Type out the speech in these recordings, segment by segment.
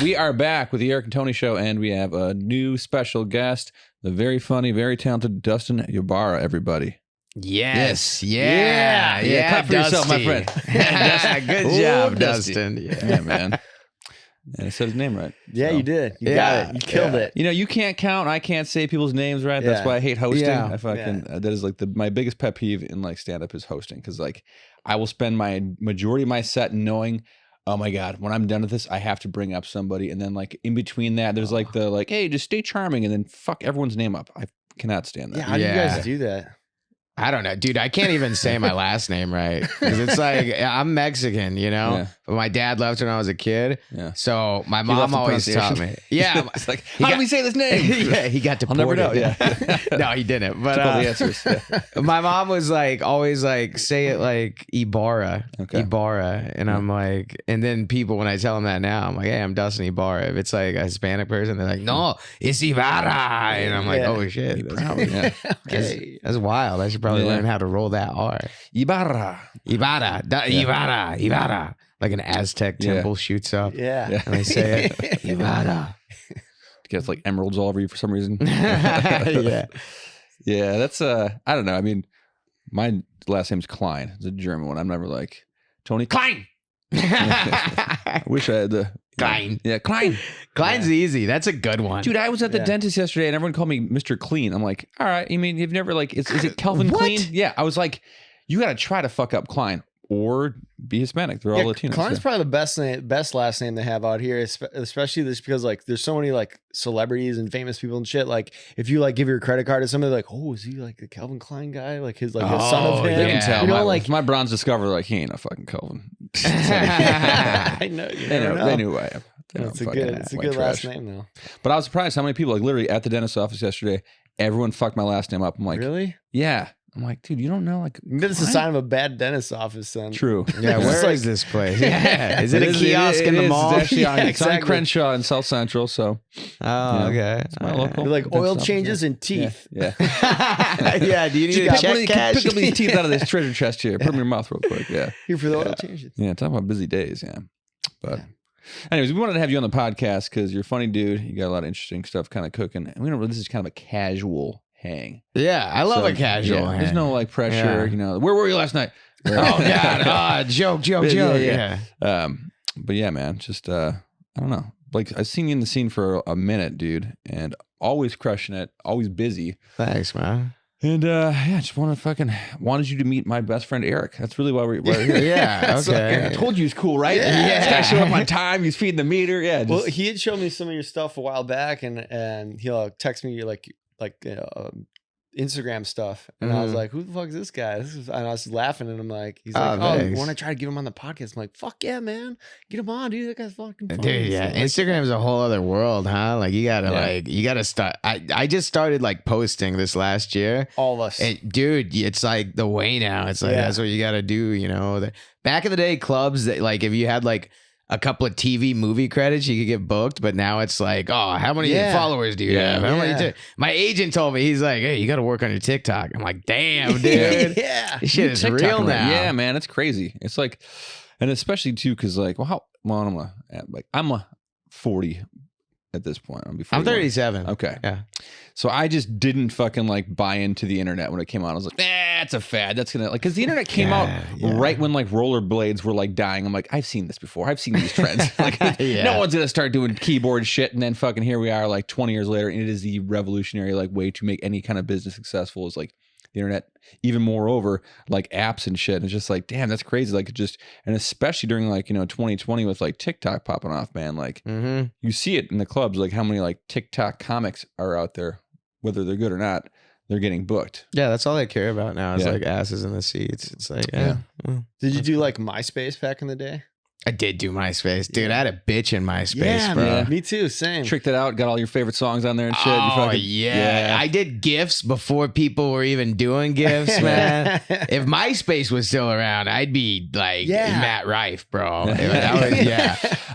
We are back with the Eric and Tony Show, and we have a new special guest, the very funny, very talented Dustin Ybarra, everybody. Yes. Yeah. Clap for yourself, my friend. Good job, Dustin. Yeah, man. And I said his name right. Yeah, so. you did. You got it. You killed it. You know, you can't count. I can't say people's names right. That's why I hate hosting. I fucking that is like my biggest pet peeve in like stand up is hosting, because like I will spend my majority of my set knowing, oh my God, when I'm done with this, I have to bring up somebody, and then like in between that, there's like the like, hey, just stay charming, and then fuck everyone's name up. I cannot stand that. Yeah, how do you guys do that? I don't know, dude. I can't even say my last name right, because it's like I'm Mexican, you know. Yeah. But my dad left when I was a kid, so my He mom left the always taught me. Yeah, it's like, how do we say this name? Yeah, he got deported. I'll never know. Yeah, no, he didn't. But all the answers. My mom was like always like say it like Ybarra, Ybarra, and I'm like, and then people when I tell them that now, I'm like, hey, I'm Dustin Ybarra. If it's like a Hispanic person, they're like, no, it's Ybarra, and I'm like, oh shit, that's wild. I should probably learn how to roll that R. Ybarra. Like an Aztec temple shoots up. Yeah. And they say it. Ybarra. Gets like emeralds all over you for some reason. Yeah. Yeah, that's I don't know. I mean, my last name's Klein. It's a German one. I'm never like Tony Klein. I wish I had the Klein. Yeah, Klein. Klein's easy. That's a good one. Dude, I was at the dentist yesterday and everyone called me Mr. Clean. I'm like, all right, you mean you've never like is it Calvin Clean? Yeah. I was like, you gotta try to fuck up Klein or be Hispanic. They're all Latinos. Klein's probably the best last name they have out here, especially this because like there's so many like celebrities and famous people and shit. Like if you like give your credit card to somebody, like, oh, is he like the Calvin Klein guy? Like his like his son of him. They can tell. You know, like my bronze discover, like he ain't a fucking Calvin. I know. They knew who I am. It's a good last name though. But I was surprised how many people, like literally at the dentist's office yesterday, everyone fucked my last name up. I'm like, really? Yeah. I'm like, dude, you don't know, like, maybe it's a sign of a bad dentist's office then. True. Yeah, where is this place? Yeah. Is it a kiosk in the mall? It's actually it's on Crenshaw in South Central, so. Oh, okay. It's my local. Like oil changes and teeth. Yeah. Yeah, do you need to check cash? Pick up these teeth out of this treasure chest here. Put them in your mouth real quick. Yeah. Here for the oil changes. Yeah, talking about busy days, But anyways, we wanted to have you on the podcast because you're a funny dude. You got a lot of interesting stuff kind of cooking. And we don't this is kind of a casual hang. Yeah, I love a casual hang. There's no like pressure, you know. Where were you last night? Oh God. Joke. Yeah. But yeah, man, just I don't know. Like I've seen you in the scene for a minute, dude, and always crushing it, always busy. Thanks, man. And just wanted you to meet my best friend Eric. That's really why we're here. Yeah, okay. I told you he's cool, right? Yeah. This guy showed up on time. He's feeding the meter. Yeah. Well, he had shown me some of your stuff a while back, and he'll text me like Instagram stuff, and I was like, "Who the fuck is this guy?" And I was laughing, and I'm like, "He's like, oh, when I try to get him on the podcast, I'm like, fuck yeah, man, get him on, dude. That guy's fucking funny." Dude, yeah, Instagram's a whole other world, huh? Like you gotta start. I just started like posting this last year. All of us, dude. It's like the way now. It's like that's what you gotta do. You know, back in the day, clubs that like if you had like a couple of TV movie credits, you could get booked, but now it's like, oh, how many followers do you have? How many my agent told me, he's like, hey, you got to work on your TikTok. I'm like, damn, dude. This shit is TikTok real now. Yeah, man, it's crazy. It's like, and especially too, because like, I'm 40 at this point. I'm 37. Okay. Yeah. So I just didn't fucking like buy into the internet when it came out. I was like, it's a fad. That's gonna like, because the internet came out right when like rollerblades were like dying. I'm like, I've seen this before. I've seen these trends. Like, no one's gonna start doing keyboard shit, and then fucking here we are like 20 years later, and it is the revolutionary like way to make any kind of business successful. Is like the internet, even moreover, like apps and shit. And it's just like, damn, that's crazy. Like it just, and especially during like, 2020 with like TikTok popping off, man, like you see it in the clubs, like how many like TikTok comics are out there, whether they're good or not, they're getting booked. Yeah. That's all they care about now is like asses in the seats. It's like, Did you do like MySpace back in the day? I did do MySpace, dude. I had a bitch in MySpace, bro. Man, me too. Same. Tricked it out, got all your favorite songs on there and shit. Oh, yeah. I did GIFs before people were even doing GIFs, man. If MySpace was still around, I'd be like Matt Rife, bro.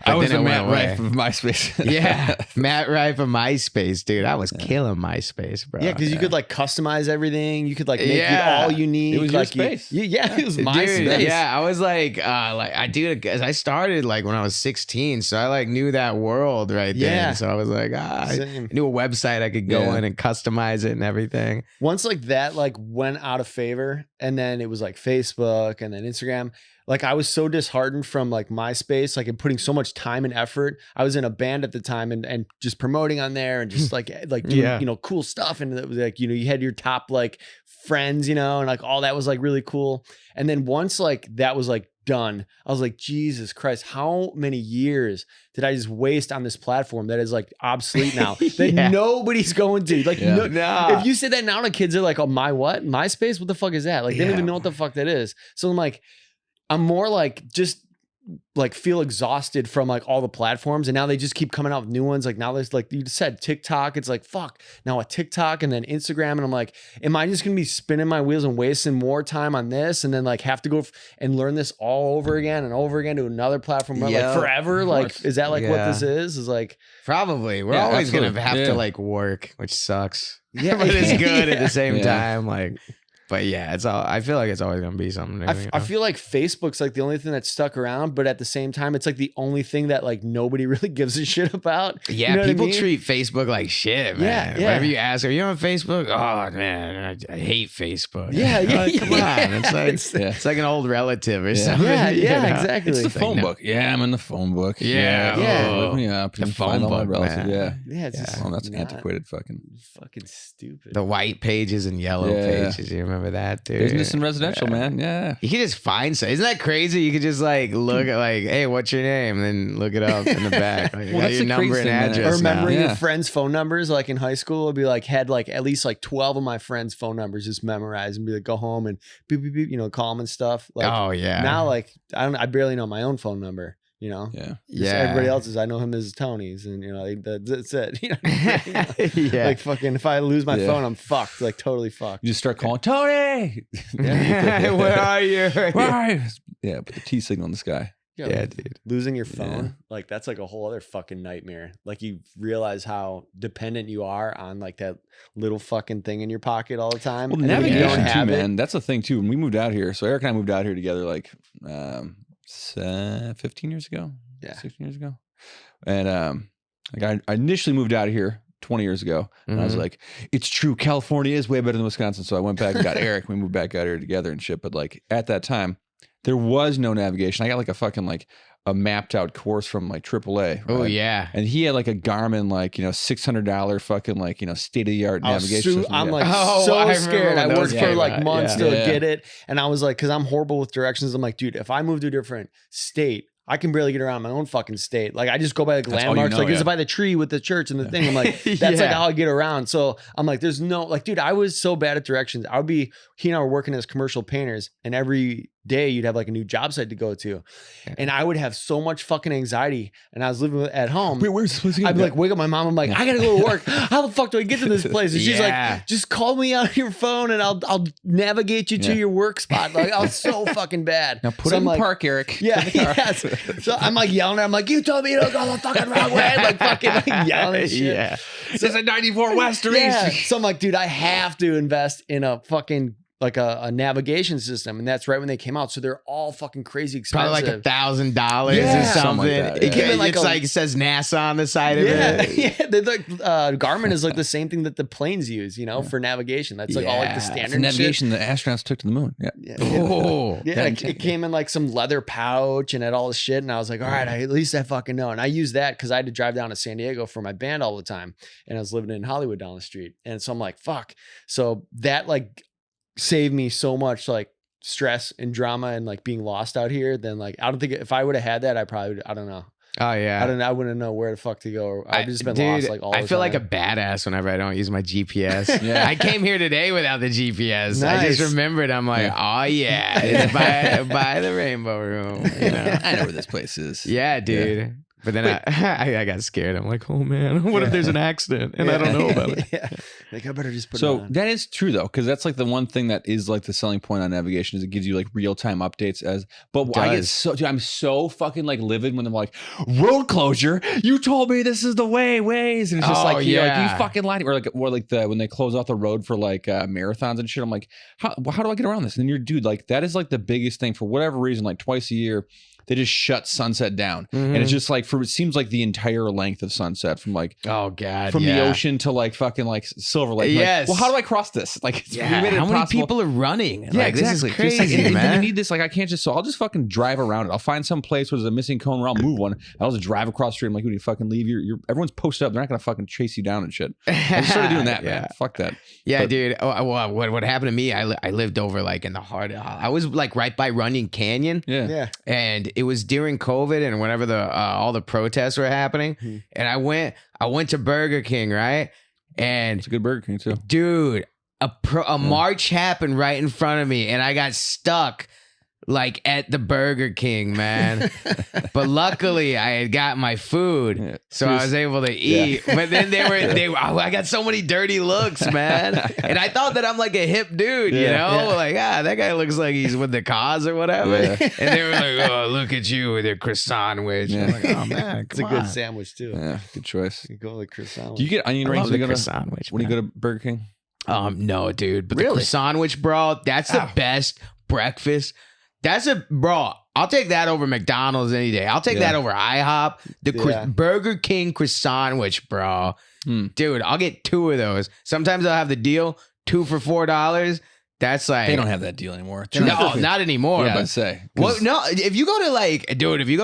I was then a it Matt went away. Rife of MySpace. Yeah, Matt Rife of MySpace, dude. I was killing MySpace, bro. Yeah, because you could like customize everything. You could like make it Yeah. all unique. It was your like space. Yeah, it was my Dude, space. yeah, I was like I started like when I was 16, so I like knew that world right Yeah. then. So I was like, I Same. knew a website I could go in and customize it and everything. Once like that like went out of favor, and then it was like Facebook and then Instagram. Like I was so disheartened from like MySpace, like and putting so much time and effort. I was in a band at the time and just promoting on there and just like doing, you know, cool stuff. And it was like, you know, you had your top like friends, you know, and like all that was like really cool. And then once like that was like done, I was like, Jesus Christ, how many years did I just waste on this platform that is like obsolete now that nobody's going to? Like, if you say that now to kids, they're like, oh, MySpace? What the fuck is that? Like, they don't even know what the fuck that is. So I'm like, I'm more like just like feel exhausted from like all the platforms, and now they just keep coming out with new ones. Like now there's like you said TikTok. It's like fuck now a TikTok and then Instagram, and I'm like, am I just gonna be spinning my wheels and wasting more time on this, and then like have to go and learn this all over again and over again to another platform like forever? Like is that like what this is? Is like probably we're always gonna have to like work, which sucks. Yeah, but it's good at the same time. Like. But yeah, it's all. I feel like it's always gonna be something new. I feel like Facebook's like the only thing that's stuck around, but at the same time, it's like the only thing that like nobody really gives a shit about. Yeah, you know people what I mean? treat Facebook like shit, man. Yeah. Whenever you ask, "Are you on Facebook?" Oh man, I hate Facebook. Yeah, Like, come on, It's it's like an old relative or something. Yeah, you know? exactly. It's the phone book. Yeah, I'm in the phone book. Yeah. Look me up. The You phone find all my book, relatives. man. Yeah, it's just Oh, that's not- antiquated fucking. fucking stupid. The white pages and yellow pages. You remember that, dude? Business and residential, man. Yeah. You can just find stuff. Isn't that crazy? You could just like look at like, hey, what's your name? And then look it up in the back. Like, Well, got that's your the number crazy and thing, man. address. Or now. remembering Yeah. your friends' phone numbers, like in high school, I'd be like, had like at least like 12 of my friends' phone numbers just memorized and be like, go home and beep, beep, beep, you know, call them and stuff. Like, Oh yeah. now, like, I barely know my own phone number, you know? Yeah. Just everybody else's, I know him as Tony's, and you know, like, that's it. You know? Yeah. Like fucking, if I lose my phone, I'm fucked. Like totally fucked. You just start calling Tony. Where are you? Where are you? Yeah, put the T signal in the sky. Yeah, dude. Losing your phone, like that's like a whole other fucking nightmare. Like you realize how dependent you are on like that little fucking thing in your pocket all the time. Well, And then when you navigation don't too, have it- man. That's the thing too. When we moved out here, so Eric and I moved out here together like 15 years ago. Yeah. 16 years ago. And like I initially moved out of here 20 years ago, and I was like, it's true, California is way better than Wisconsin. So I went back and got Eric. We moved back out here together and shit. But like at that time, there was no navigation. I got like a fucking like a mapped out course from like AAA. Oh right? yeah. And he had like a Garmin, like, you know, $600 fucking like, you know, state of the art navigation system. I'm Yeah. like Oh, so I remember scared. I when worked those for came like out. months Yeah. to Yeah. get it. And I was like, cause I'm horrible with directions. I'm like, dude, if I move to a different state, I can barely get around my own fucking state. Like I just go by like That's all you landmarks. know, Like it's yeah. by the tree with the church and the thing. I'm like, that's like Yeah. how I get around. So I'm like, there's no like, dude, I was so bad at directions. He and I were working as commercial painters, and every day you'd have like a new job site to go to. And I would have so much fucking anxiety. And I was living at home. Wait, where's this place again? I'd be like, wake up my mom. I'm like, I gotta go to work. How the fuck do I get to this place? And she's Yeah. like, just call me on your phone and I'll navigate you to your work spot. Like I was so fucking bad. now put So it I'm in like, park, Eric. Yeah, yes. So I'm like yelling at her. I'm like, you told me to go the fucking wrong way. Like fucking like yelling and shit. Yeah. This is a 94 West or Yeah. East. So I'm like, dude, I have to invest in a fucking like a navigation system, and that's right when they came out. So they're all fucking crazy expensive. Probably like $1,000 Yeah. or something. Something like that, It yeah. came in like it's a- like it says NASA on the side of Yeah, it. yeah. They're like Garmin is like the same thing that the planes use, you know, for navigation. That's like all like the Yeah. standard It's the navigation shit. the astronauts took to the moon. Yeah. Yeah. Oh. Yeah, it came in like some leather pouch and had all this shit. And I was like, all right, at least I fucking know. And I used that because I had to drive down to San Diego for my band all the time. And I was living in Hollywood down the street. And so I'm like, fuck. So that like saved me so much like stress and drama and like being lost out here. Then like, I don't think if I would have had that, I probably would, I don't know. Oh yeah. I wouldn't know where the fuck to go. I've just been Dude, lost like all the I feel time. like a badass whenever I don't use my GPS. Yeah. I came here today without the GPS. I Nice. just remembered. I'm like, oh yeah, it's by the Rainbow Room. You know? I know where this place is. Yeah, dude. But then I got scared. I'm like, oh man, what if there's an accident and I don't know about it? Yeah. Like I better just put it So on. that is true though, because that's like the one thing that is like the selling point on navigation is it gives you like real time updates. But I get so, dude, I'm so fucking like livid when I'm like, road closure. You told me this is the ways, and it's just like, you're like, you fucking lied. Or like when they close off the road for like marathons and shit. I'm like, how do I get around this? And then you're, dude, like that is like the biggest thing for whatever reason. Like twice a year, they just shut Sunset down, and it's just like it seems like the entire length of Sunset from like the ocean to like fucking like Silver Lake. Yes. Like, well, how do I cross this? Like, it's how many people are running? Yeah, like, exactly. This is crazy, like, man. You need this. Like, I can't just. So I'll just fucking drive around it. I'll find some place where there's a missing cone, or I'll move one. I'll just drive across the street. I'm like, who do you fucking leave? Everyone's posted up. They're not gonna fucking chase you down and shit. I just started doing that, man. Fuck that. Yeah, dude. Well, what happened to me? I lived over like in the heart. I was like right by Runyon Canyon. Yeah. And it was during COVID and whenever all the protests were happening, and I went to Burger King, right? And it's a good Burger King too, dude. A march happened right in front of me, and I got stuck like at the Burger King, man. But luckily, I had got my food, so I was able to eat. But then I got so many dirty looks, man. And I thought that I'm like a hip dude, you know, like that guy looks like he's with the cause or whatever. And they were like, "Oh, look at you with your croissant sandwich." I'm like, "Oh man, it's a good sandwich too." Yeah, good choice. You go with croissant. Do you get onion rings when you go to Burger King? No, dude. But the croissant sandwich, bro, that's the best breakfast. Bro, I'll take that over McDonald's any day. I'll take that over IHOP. The Burger King croissant sandwich, bro. Dude, I'll get 2 of those. Sometimes I'll have the deal, 2 for $4. That's like they don't have that deal anymore. No, not anymore. Yeah, but I'd say. Well, no, if you go to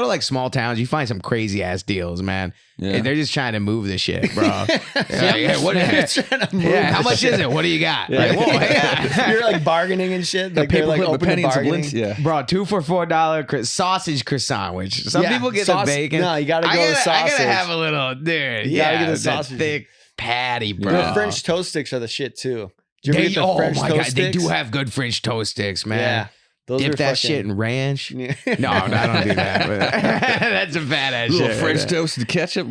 like small towns, you find some crazy ass deals, man. Yeah. They're just trying to move the shit, bro. How much is it? What do you got? Yeah. Like, whoa, you're like bargaining and shit. Like paper like clip, open penny bargaining. Yeah, bro, 2 for $4 sausage croissant sandwich. Some people get the bacon. No, you gotta go with sausage. I gotta have a little, dude. You gotta get the sausage, thick patty, bro. The French toast sticks are the shit too. Do you ever get the French toast sticks? They do have good French toast sticks, man. Yeah. Those Dip that shit in ranch. Yeah. No, I don't do that. But that's a fat ass shit. Little French toast and ketchup.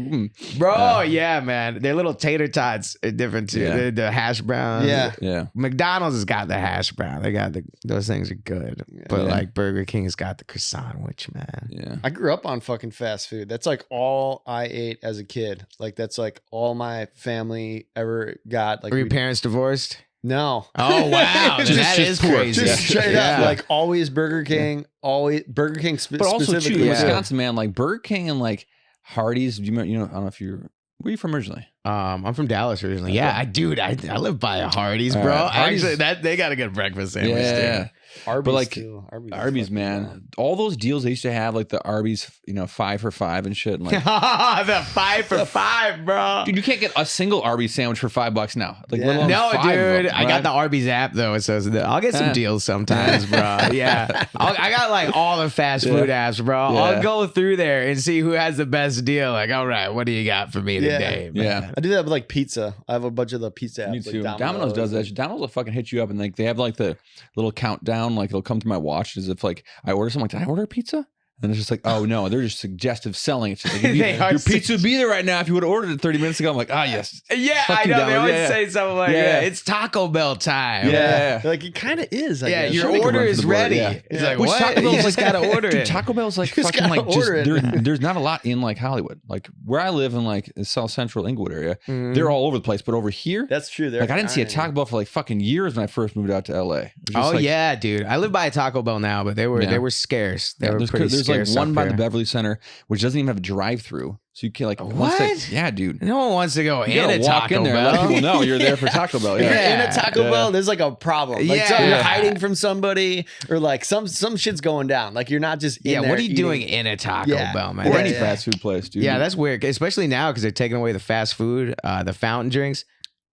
Bro, yeah, man. Their little tater tots are different too. Yeah. The hash browns. Yeah. McDonald's has got the hash brown. They got those things are good. But like Burger King's got the croissant sandwich, man. Yeah. I grew up on fucking fast food. That's like all I ate as a kid. Like that's like all my family ever got. Like were your parents divorced? No. Oh wow, that is crazy. Just straight up, like always Burger King, always Burger King. But also too, in Yeah. Wisconsin, man, like Burger King and like Hardee's. Do you remember? You know, I don't know if you're. Where are you from originally? I'm from Dallas originally. Yeah, I live by a Hardee's, bro. Hardee's. Actually, they got a good breakfast sandwich. Yeah. Too. Arby's but like too. Arby's, man, all those deals they used to have, like the Arby's, 5 for $5 and shit. And like, the 5 for $5, bro. dude, you can't get a single Arby's sandwich for $5 now. Like, Yeah. let alone No, 5 dude, of them, I got the Arby's app though. So I'll get some deals sometimes, bro. Yeah, I got like all the fast food apps, bro. Yeah. I'll go through there and see who has the best deal. Like, all right, what do you got for me today? Man? Yeah. I do that with like pizza. I have a bunch of the pizza apps. Me too. Like Domino's does that. Domino's will fucking hit you up and like they have like the little countdown, like it'll come through my watch as if like I order something. Like, did I order a pizza? And it's just like, oh no, they're just suggestive selling. It's just like, your pizza would be there right now if you would have ordered it 30 minutes ago. I'm like, yes. Yeah, I know. They always say something like, it's Taco Bell time. Yeah. Like it kind of is. I guess. Your order is ready. Yeah. It's like, Which what? Taco Bell's You just like, gotta order dude, it. Taco Bell's like Just fucking like just, order it. there's not a lot in like Hollywood. Like where I live in like the South Central Inglewood area, they're all over the place. But over here, That's true. like I didn't see a Taco Bell for like fucking years when I first moved out to LA. Oh yeah, dude. I live by a Taco Bell now, but they were scarce. They were pretty there's scarce. like one by the here. Beverly Center, which doesn't even have a drive-through, so you can't like What? yeah, dude. No one wants to go You in gotta a walk Taco in there and let Bell. people know you're there for Taco Bell. If Yeah. you're in a Taco Bell, there's like a problem. Like Yeah. you're hiding from somebody, or like some shit's going down. Like you're not just in there What are you eating. doing in a Taco Bell, man? Or Yeah, any yeah. fast food place, dude. Yeah, that's weird, especially now because they're taking away the fast food, the fountain drinks.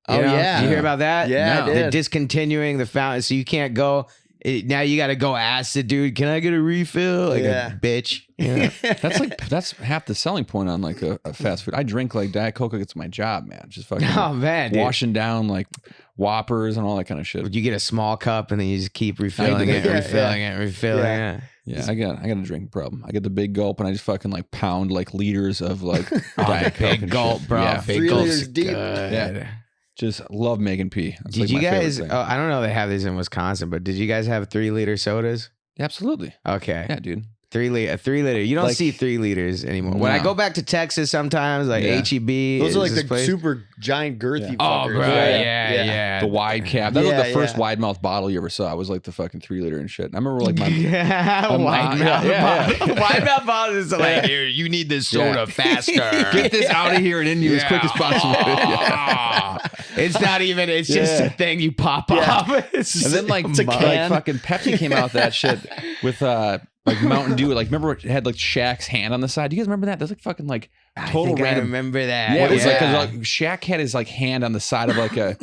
You Oh, know? yeah. Did you hear about that? Yeah, I did. They're discontinuing the fountain, so you can't go. Now you got to go ask the dude, "Can I get a refill?" Like Yeah. a bitch. Yeah. that's half the selling point on like a fast food. I drink like Diet Coke like it's my job, man. Just fucking Oh man, dude. washing down like Whoppers and all that kind of shit. You get a small cup and then you just keep refilling it, refilling it. Yeah, I got a drinking problem. I get the big gulp and I just fucking like pound like liters of like Diet Coke big and gulp, shit. bro. Yeah, Big 3 gulp's liters deep. good. Yeah. Just love making pee. That's Did like you my favorite guys? thing. I don't know. They have these in Wisconsin, but did you guys have 3-liter sodas? Absolutely. Okay. Yeah, dude. 3-liter. You don't Like- see 3 liters anymore. When I No. go back to Texas sometimes, like Yeah. HEB. Those are like is this the place. super giant girthy Oh, fuckers. bro. Yeah. The wide cap. That was Yeah, like the first yeah. wide mouth bottle you ever saw. It was like the fucking 3-liter and shit. And I remember like my Wide mouth yeah. bottle. Wide mouth bottle is like, here, you need this soda faster. get this out of here and into you as quick as possible. Yeah. It's not even. It's just a thing you pop off. It's And then like, It's a like can. fucking Pepsi came out with that shit with like Mountain Dew. Like remember it had like Shaq's hand on the side. Do you guys remember that? There's like fucking like total I think I random. remember that. Yeah, it was like, 'cause, like Shaq had his like hand on the side of like a.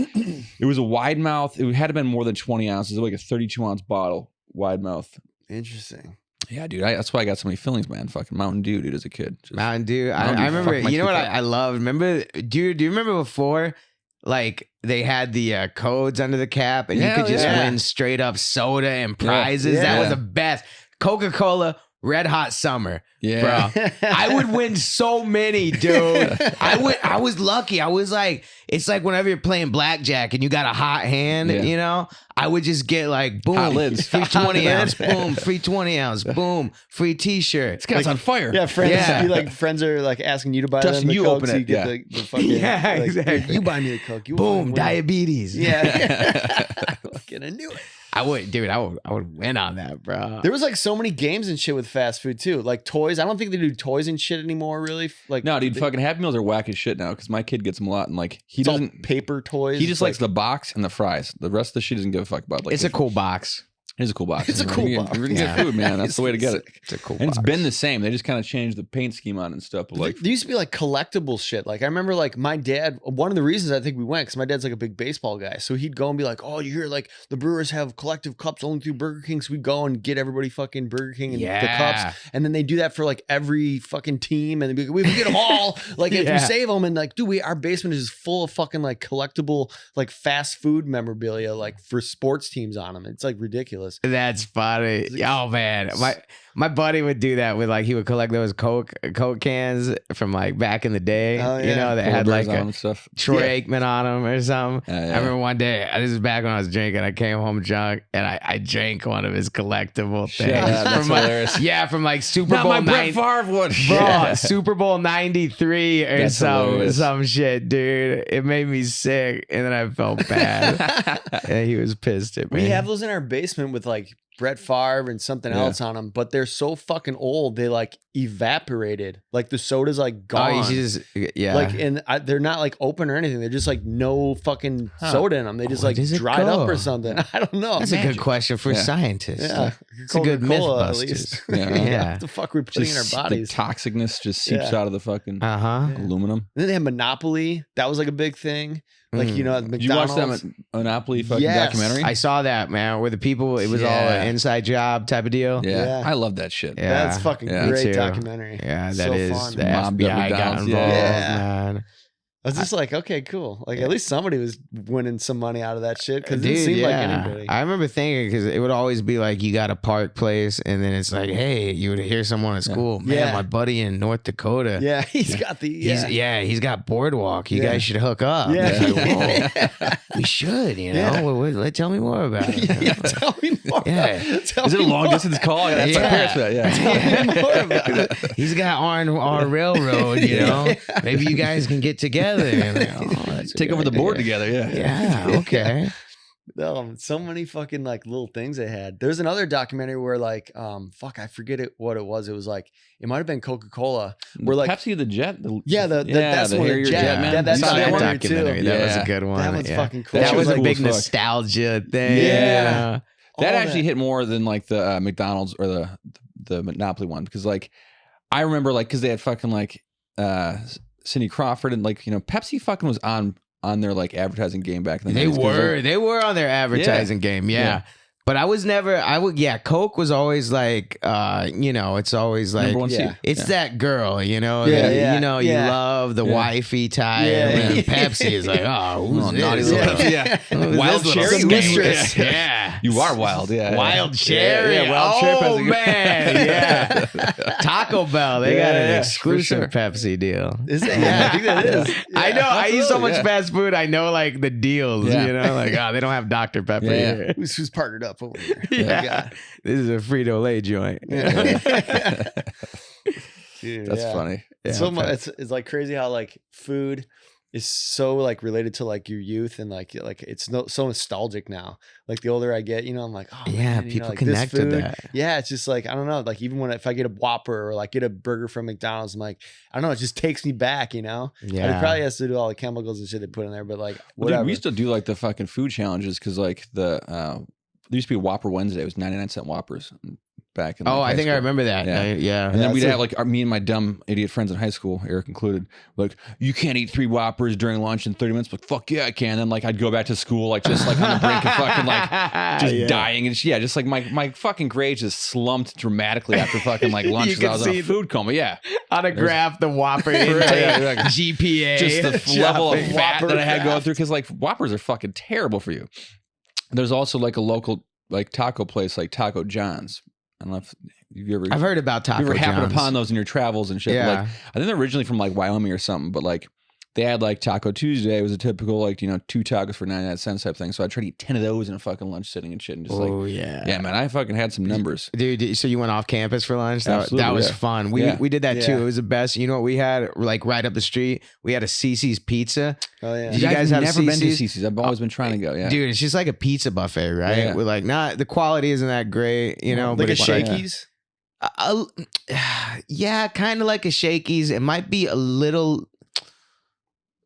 It was a wide mouth. It had to been more than 20 ounces. It was like a 32-ounce bottle, wide mouth. Interesting. Yeah, dude. That's why I got so many feelings, man. Fucking Mountain Dew, dude, as a kid. Just, Mountain Dew. Mountain Dew I remember. fucked my You know what teeth up. I loved? Remember? Do you remember before? Like they had the codes under the cap, and you Hell could just yeah. win straight up soda and prizes. Yeah. That was the best. Coca-Cola Red Hot Summer. Yeah. Bro, I would win so many, dude. I was lucky. I was like, it's like whenever you're playing blackjack and you got a hot hand, Yeah. you know, I would just get like, boom, Hot lids. free 20 Hot ounce, lids. boom, free 20 ounce, boom, free T-shirt. This guy's on fire. Yeah, friends. Yeah. You like friends are like asking you to buy Justin, them the you Coke, open so it, you get yeah. the fucking Yeah, like, exactly. You buy me the Coke. You Boom, win. diabetes. Yeah. Fucking, I knew it. I would win on that, bro. There was like so many games and shit with fast food too, like toys. I don't think they do toys and shit anymore, really. Like No, dude, they- fucking Happy Meals are whack as shit now because my kid gets them a lot and like he it's all doesn't. paper toys. He just likes like, the box and the fries. The rest of the shit doesn't give a fuck about. Like It's a cool box. It's a cool box. It's a cool You box. can get Yeah. food, man. That's the way to get it. It's a cool And it's box. been the same. They just kind of changed the paint scheme on it and stuff. But like, there used to be like collectible shit. Like I remember like my dad, one of the reasons I think we went, because my dad's like a big baseball guy. So he'd go and be like, oh, you hear like the Brewers have collective cups only through Burger King. So we'd go and get everybody fucking Burger King and the cups. And then they do that for like every fucking team. And they'd be like, we can get them all. Like if Yeah. you save them and like, dude, our basement is full of fucking like collectible, like fast food memorabilia, like for sports teams on them. It's like ridiculous. That's funny. Oh man, my buddy would do that with like he would collect those Coke cans from like back in the day. Oh, You yeah. know, they Polar had bears like on a and stuff. Troy Yeah. Aikman on them or something. Yeah, yeah. I remember one day, this is back when I was drinking. I came home drunk and I drank one of his collectible things. Yeah, that's from like, hilarious. yeah, from like Super Not Bowl my Brett 9. Favre one. Bro, Yeah. Super Bowl 93 or That's hilarious. some shit, dude. It made me sick, and then I felt bad. And he was pissed at me. We have those in our basement with like Brett Favre and something Yeah. else on them, but they're so fucking old. They like evaporated. Like the soda's like Oh, gone. you should just yeah. Like, and they're not like open or anything. They're just like no fucking Huh. soda in them. They just Where like does it dried up go? or something. I don't know. That's a Magic. good question for Yeah. scientists. Yeah, It's a good Coca-Cola, Mythbusters. Yeah. Yeah. What the fuck we're putting Just in our bodies? The toxicness just seeps Yeah. out of the fucking Uh-huh. aluminum. And then they had Monopoly. That was like a big thing. Like, you know, at Did you watch McDonald's. that Monopoly fucking Yes. documentary? I saw that, man, where the people, it was all Yeah. an inside job type of deal. yeah. Yeah. I love that shit. Yeah. That's fucking Yeah. great Me too. documentary. Yeah, that So is fun. the Mobbed up FBI got McDonald's, involved, yeah. man. I was just like, okay, cool. Like at least somebody was winning some money out of that shit because it Dude, didn't seem like yeah. anybody. I remember thinking because it would always be like you got a park place, and then it's like, hey, you would hear someone at school, man, Yeah. my buddy in North Dakota. Yeah, he's got the He's got Boardwalk. You Yeah. guys should hook up. Yeah. It's like, whoa, we should, you know. Yeah. Tell me more about it. yeah, tell me more. Yeah. Tell Is it a me long more. distance call? I gotta ask my Yeah. parents for that. Yeah. Tell me more about it. He's got R&R Railroad, you know. Maybe you guys can get together. And like, oh, that's a Take good over the board idea. together. Yeah. Yeah, okay. So many fucking like little things they had. There's another documentary where like, fuck, I forget what it was. It was like, it might have been Coca-Cola. Where like, Pepsi the Jet. yeah, that's the one. Harrier Jet, Jet, man. Yeah, that's I saw that that one documentary. too. That was Yeah. a good one. That one's yeah. fucking cool. That shit was was a cool big as fuck. nostalgia thing. Yeah. you know? That All actually hit more than like the McDonald's or the Monopoly one because like I remember like because they had fucking like Cindy Crawford and like Pepsi fucking was on their like advertising game back in the They 90s 'cause, were. like, They were on their advertising game. Yeah. Yeah. But I was never. Coke was always like, it's always like, Number one seed. it's that girl, Yeah, that, you yeah. love the wifey type. Yeah, And yeah. Pepsi is like, who's this? naughty little- little- yeah. who's Wild this little cherry skank? mistress. Yeah. You are wild, yeah. Wild cherry. Yeah, wild cherry Oh, Pepsi. man. Yeah. Taco Bell. They got an Yeah, exclusive for Pepsi deal. Is it? Yeah, I think that is. I know. I eat so much yeah. fast food. I know like the deals, Yeah. Like, they don't have Dr. Pepper Yeah. here. Who's partnered up over here? Yeah. This is a Frito-Lay joint. Dude, That's yeah. funny. Yeah, So okay. much. It's like crazy how like food is so like related to like your youth and like it's so nostalgic now. Like the older I get, I'm like, oh Yeah, man, people like connect this to food. that. Yeah, it's just like I don't know. Like even if I get a Whopper or like get a burger from McDonald's, I'm like, I don't know. It just takes me back. And it probably has to do all the chemicals and shit they put in there. But like Well, whatever. dude, we used to do like the fucking food challenges because like there used to be Whopper Wednesday. It was 99-cent Whoppers back in. Oh, like, I high think I school. remember that. Yeah. Yeah. And then we'd that's have like me and my dumb idiot friends in high school, Eric included, like, you can't eat 3 Whoppers during lunch in 30 minutes. Like, fuck yeah, I can. And then like I'd go back to school, like just like on the brink of fucking like just dying. And just like my fucking grades just slumped dramatically after fucking like lunch You because I can was in see a food coma. Yeah. On a graph, the Whopper intake, Yeah. GPA. Just the level of shopping. fat Whopper that I had going graph. through because like Whoppers are fucking terrible for you. There's also like a local like taco place like Taco John's. I don't know if you've ever I've heard about Taco you ever happened John's. upon those in your travels and shit. Yeah. Like I think they're originally from like Wyoming or something, but like they had like Taco Tuesday. It was a typical like 2 tacos for 99 cents type thing. So I tried to eat 10 of those in a fucking lunch sitting and shit and just Oh, like yeah. man, I fucking had some numbers. Dude, so you went off campus for lunch? That Absolutely, was yeah. fun. We did that too. Yeah. It was the best. You know what we had? Like right up the street, we had a Cece's Pizza. Oh yeah. Did you guys have never been to Cece's? Cece's? I've always been trying to go. Yeah, Dude, it's just like a pizza buffet, right? Yeah. We're like, the quality isn't that great, like but a it's Shakey's. yeah, kind of like a Shakey's. It might be a little.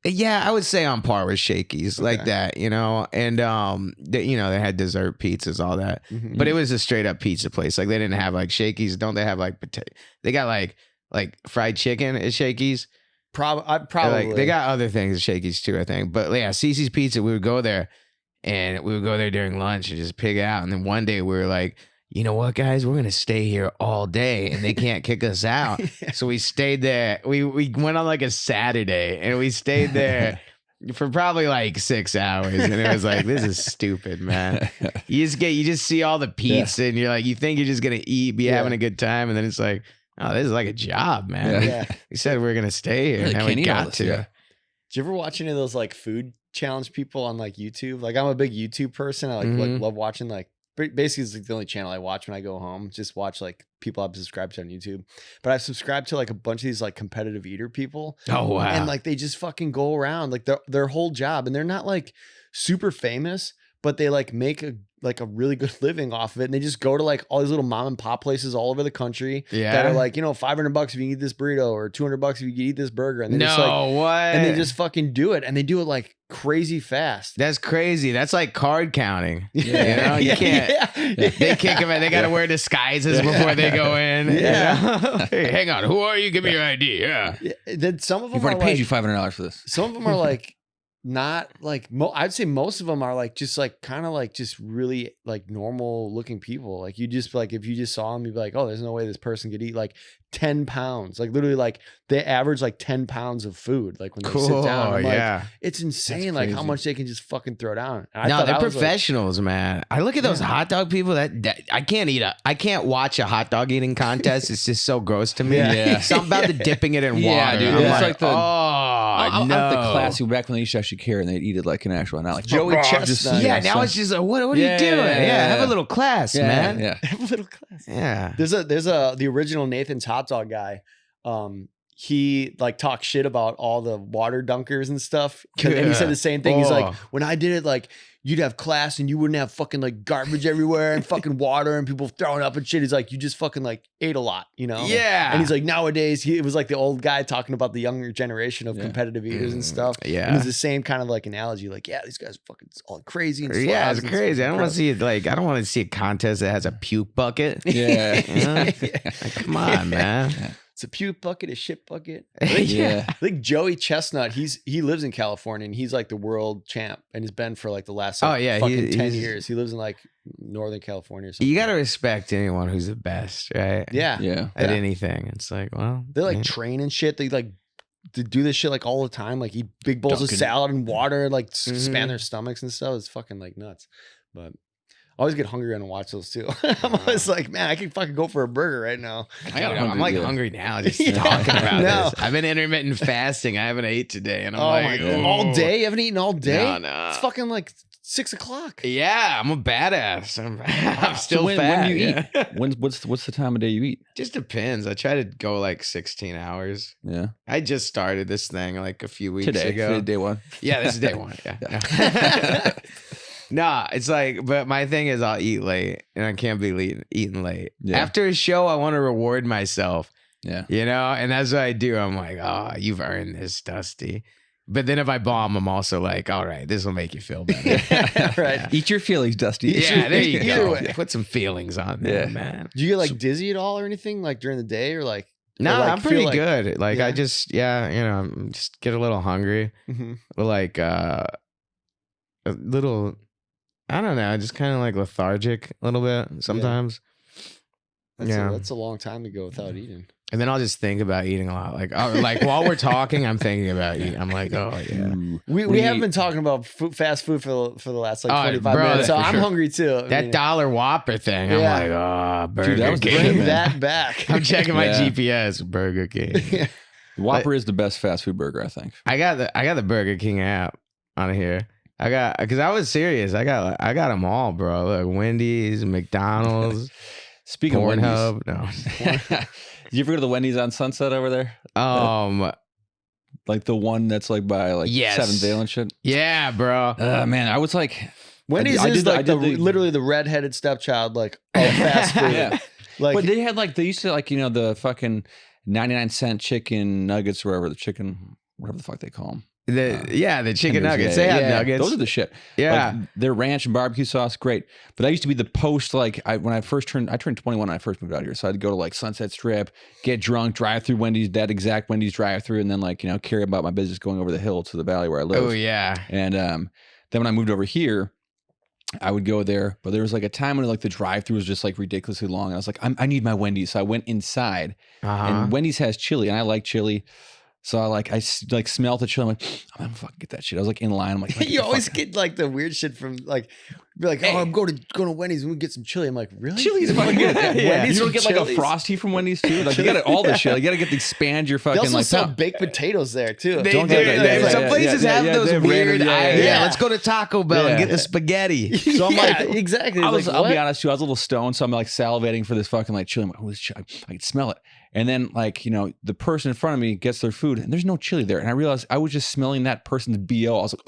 Yeah, I would say on par with Shakey's, like that, and they had dessert pizzas, all that, Mhm. but it was a straight up pizza place. Like they didn't have like Shakey's. Don't they have like potato? They got like fried chicken at Shakey's. Probably. Like, they got other things at Shakey's too, I think. But yeah, Cece's Pizza. We would go there, and we would go there during lunch and just pig out. And then one day we were like, you know what, guys? We're gonna stay here all day, and they can't kick us out. So we stayed there. We went on like a Saturday, and we stayed there for probably like 6 hours. And it was like, this is stupid, man. You just see all the pizza, and you're like, you think you're just gonna eat, be having a good time, and then it's like, oh, this is like a job, man. Yeah. We said we were gonna stay here, Really and can't we eat all got this, to. yeah. Did you ever watch any of those like food challenge people on like YouTube? Like I'm a big YouTube person. I like Mhm. love watching like basically it's like the only channel I watch when I go home. Just watch like people I've subscribed to on YouTube. But I've subscribed to like a bunch of these like competitive eater people. Oh wow! And like they just fucking go around like their whole job, and they're not like super famous, but they like make a really good living off of it. And they just go to like all these little mom and pop places all over the country that are like, $500 if you can eat this burrito or $200 if you can eat this burger. And they just like, what? and they just fucking do it, and they do it like crazy fast. That's crazy. That's like card counting. You can't. Yeah. They kick them in. They got to wear disguises before they go in. Yeah. Hey, hang on. Who are you? Give me your ID. Yeah. Then some of them You've are already paid like, you $500 for this. some of them are like not like I'd say most of them are like just like kind of like just really like normal looking people. Like you just like if you just saw them, you'd be like, oh, there's no way this person could eat like 10 pounds. Like literally like they average like 10 pounds of food like when they sit down. I'm like, it's insane like how crazy. much they can just fucking throw down. And I No, thought they're I was, like, professionals, man. I look at those hot dog people that I can't watch a hot dog eating contest. It's just so gross to me. Yeah. Something about the dipping it in water. Yeah, dude. I'm It's like, like the- oh, no. I'm the classy back when they used to actually care and they'd eat it like an actual, not like Joey Chestnut. just- Yeah, now it's just like, what are Yeah, you doing? yeah, Yeah, yeah, have a yeah. little class, yeah, man. Yeah. have a little class. Yeah. There's the original Nathan's hot dog guy. He like talks shit about all the water dunkers and stuff. And he said the same thing. He's like, Oh. when I did it, like you'd have class and you wouldn't have fucking like garbage everywhere and fucking water and people throwing up and shit. He's like, you just fucking like ate a lot, Yeah. And he's like, nowadays, it was like the old guy talking about the younger generation of competitive eaters and stuff. yeah. And it's the same kind of like analogy. Like, yeah, these guys are fucking all crazy and Yeah, slobs it's and crazy. I don't want to fucking see it like I don't want to see a contest that has a puke bucket. Yeah. You know? gross. Like, come on, man. It's a puke bucket, a shit bucket. Yeah. I think Joey Chestnut, he lives in California and he's like the world champ and has been for like the last Oh, yeah, fucking 10 he's- years. He lives in like Northern California or something. You got to respect anyone who's the best, right? Yeah. At anything. It's like, well. They like train and shit. They like to do this shit like all the time. Like eat big bowls of salad and water, like expand their stomachs and stuff. It's fucking like nuts. But I always get hungry and watch those too. I'm always like, man, I can fucking go for a burger right now. I'm like hungry now just talking about this. I've been intermittent fasting. I haven't ate today. And I'm like, all day? You haven't eaten all day? No. It's fucking like 6 o'clock. Yeah, I'm a badass. I'm still when, fat. When do you eat? What's the time of day you eat? Just depends. I try to go like 16 hours. Yeah. I just started this thing like a few weeks ago. Today, day one. Yeah, this is day one. Yeah. Nah, it's like, but my thing is I'll eat late and I can't be eating late. Yeah. After a show, I want to reward myself. Yeah. You know, and that's what I do. I'm like, oh, you've earned this, Dusty. But then if I bomb, I'm also like, all right, this will make you feel better. Right. Yeah. Eat your feelings, Dusty. Yeah, there you go. Put some feelings on there, man. Do you get like dizzy at all or anything like during the day or like? No, like, I'm pretty good. Like I just, just get a little hungry. Like a little, I don't know, just kind of like lethargic a little bit sometimes. That's a long time to go without eating. And then I'll just think about eating a lot. Like while we're talking, I'm thinking about eating. I'm like, oh yeah. We have been talking about fast food for the last like 25 minutes. So I'm hungry too. That dollar Whopper thing. I'm like, oh, Burger King. Bring that back. I'm checking my GPS. Burger King. Whopper is the best fast food burger, I think. I got the Burger King app on here. Because I was serious. I got them all, bro. Like Wendy's, McDonald's. Speaking of Pornhub, no. Did you ever go to the Wendy's on Sunset over there? Like the one that's like by like Seventh Dale and shit. Yeah, bro. Man, I was like, Wendy's is like literally the redheaded stepchild like of fast food. Yeah. Like, but they had like they used to like the fucking 99-cent chicken nuggets, whatever the fuck they call them. The chicken nuggets. They had nuggets. Those are the shit. Yeah. Like, their ranch and barbecue sauce, great. But I used to be the post, like, when I turned 21 when I first moved out here. So I'd go to like Sunset Strip, get drunk, drive through Wendy's, that exact Wendy's drive through, and then like, carry about my business going over the hill to the valley where I live. Oh, yeah. And then when I moved over here, I would go there, but there was like a time when like the drive-through was just like ridiculously long. And I was like, I need my Wendy's. So I went inside, and Wendy's has chili, and I like chili. So I smelled the chili. I'm like, I'm gonna fucking get that shit. I was like in line. I'm like, you always get like the weird shit from like, be like, oh, I'm going to Wendy's and we get some chili. I'm like, really? Chili's fucking good. Yeah. You don't get like a Frosty from Wendy's too. Like you got all the shit. You got to get the expand your fucking. They also sell baked potatoes there too. Some places have those weird. Let's go to Taco Bell and get the spaghetti. So I'm like, exactly. I'll be honest too. I was a little stoned, so I'm like salivating for this fucking like chili. I'm like, oh, this chili, I can smell it. And then like, the person in front of me gets their food and there's no chili there. And I realized I was just smelling that person's BO. I was like,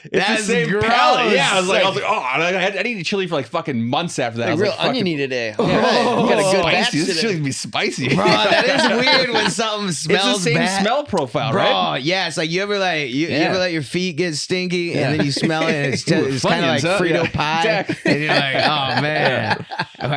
it's the same palate. Yeah. I was like, I needed chili for like fucking months after that. Like, I was real like, oniony today. You got a good batch spicy. This today. chili can be spicy. Bro, that is weird when something smells It's the same bad. smell profile, Bro, right? yeah, it's like you ever let your feet get stinky and then you smell it and it's kind of like Frito pie. Exactly. And you're like, oh man.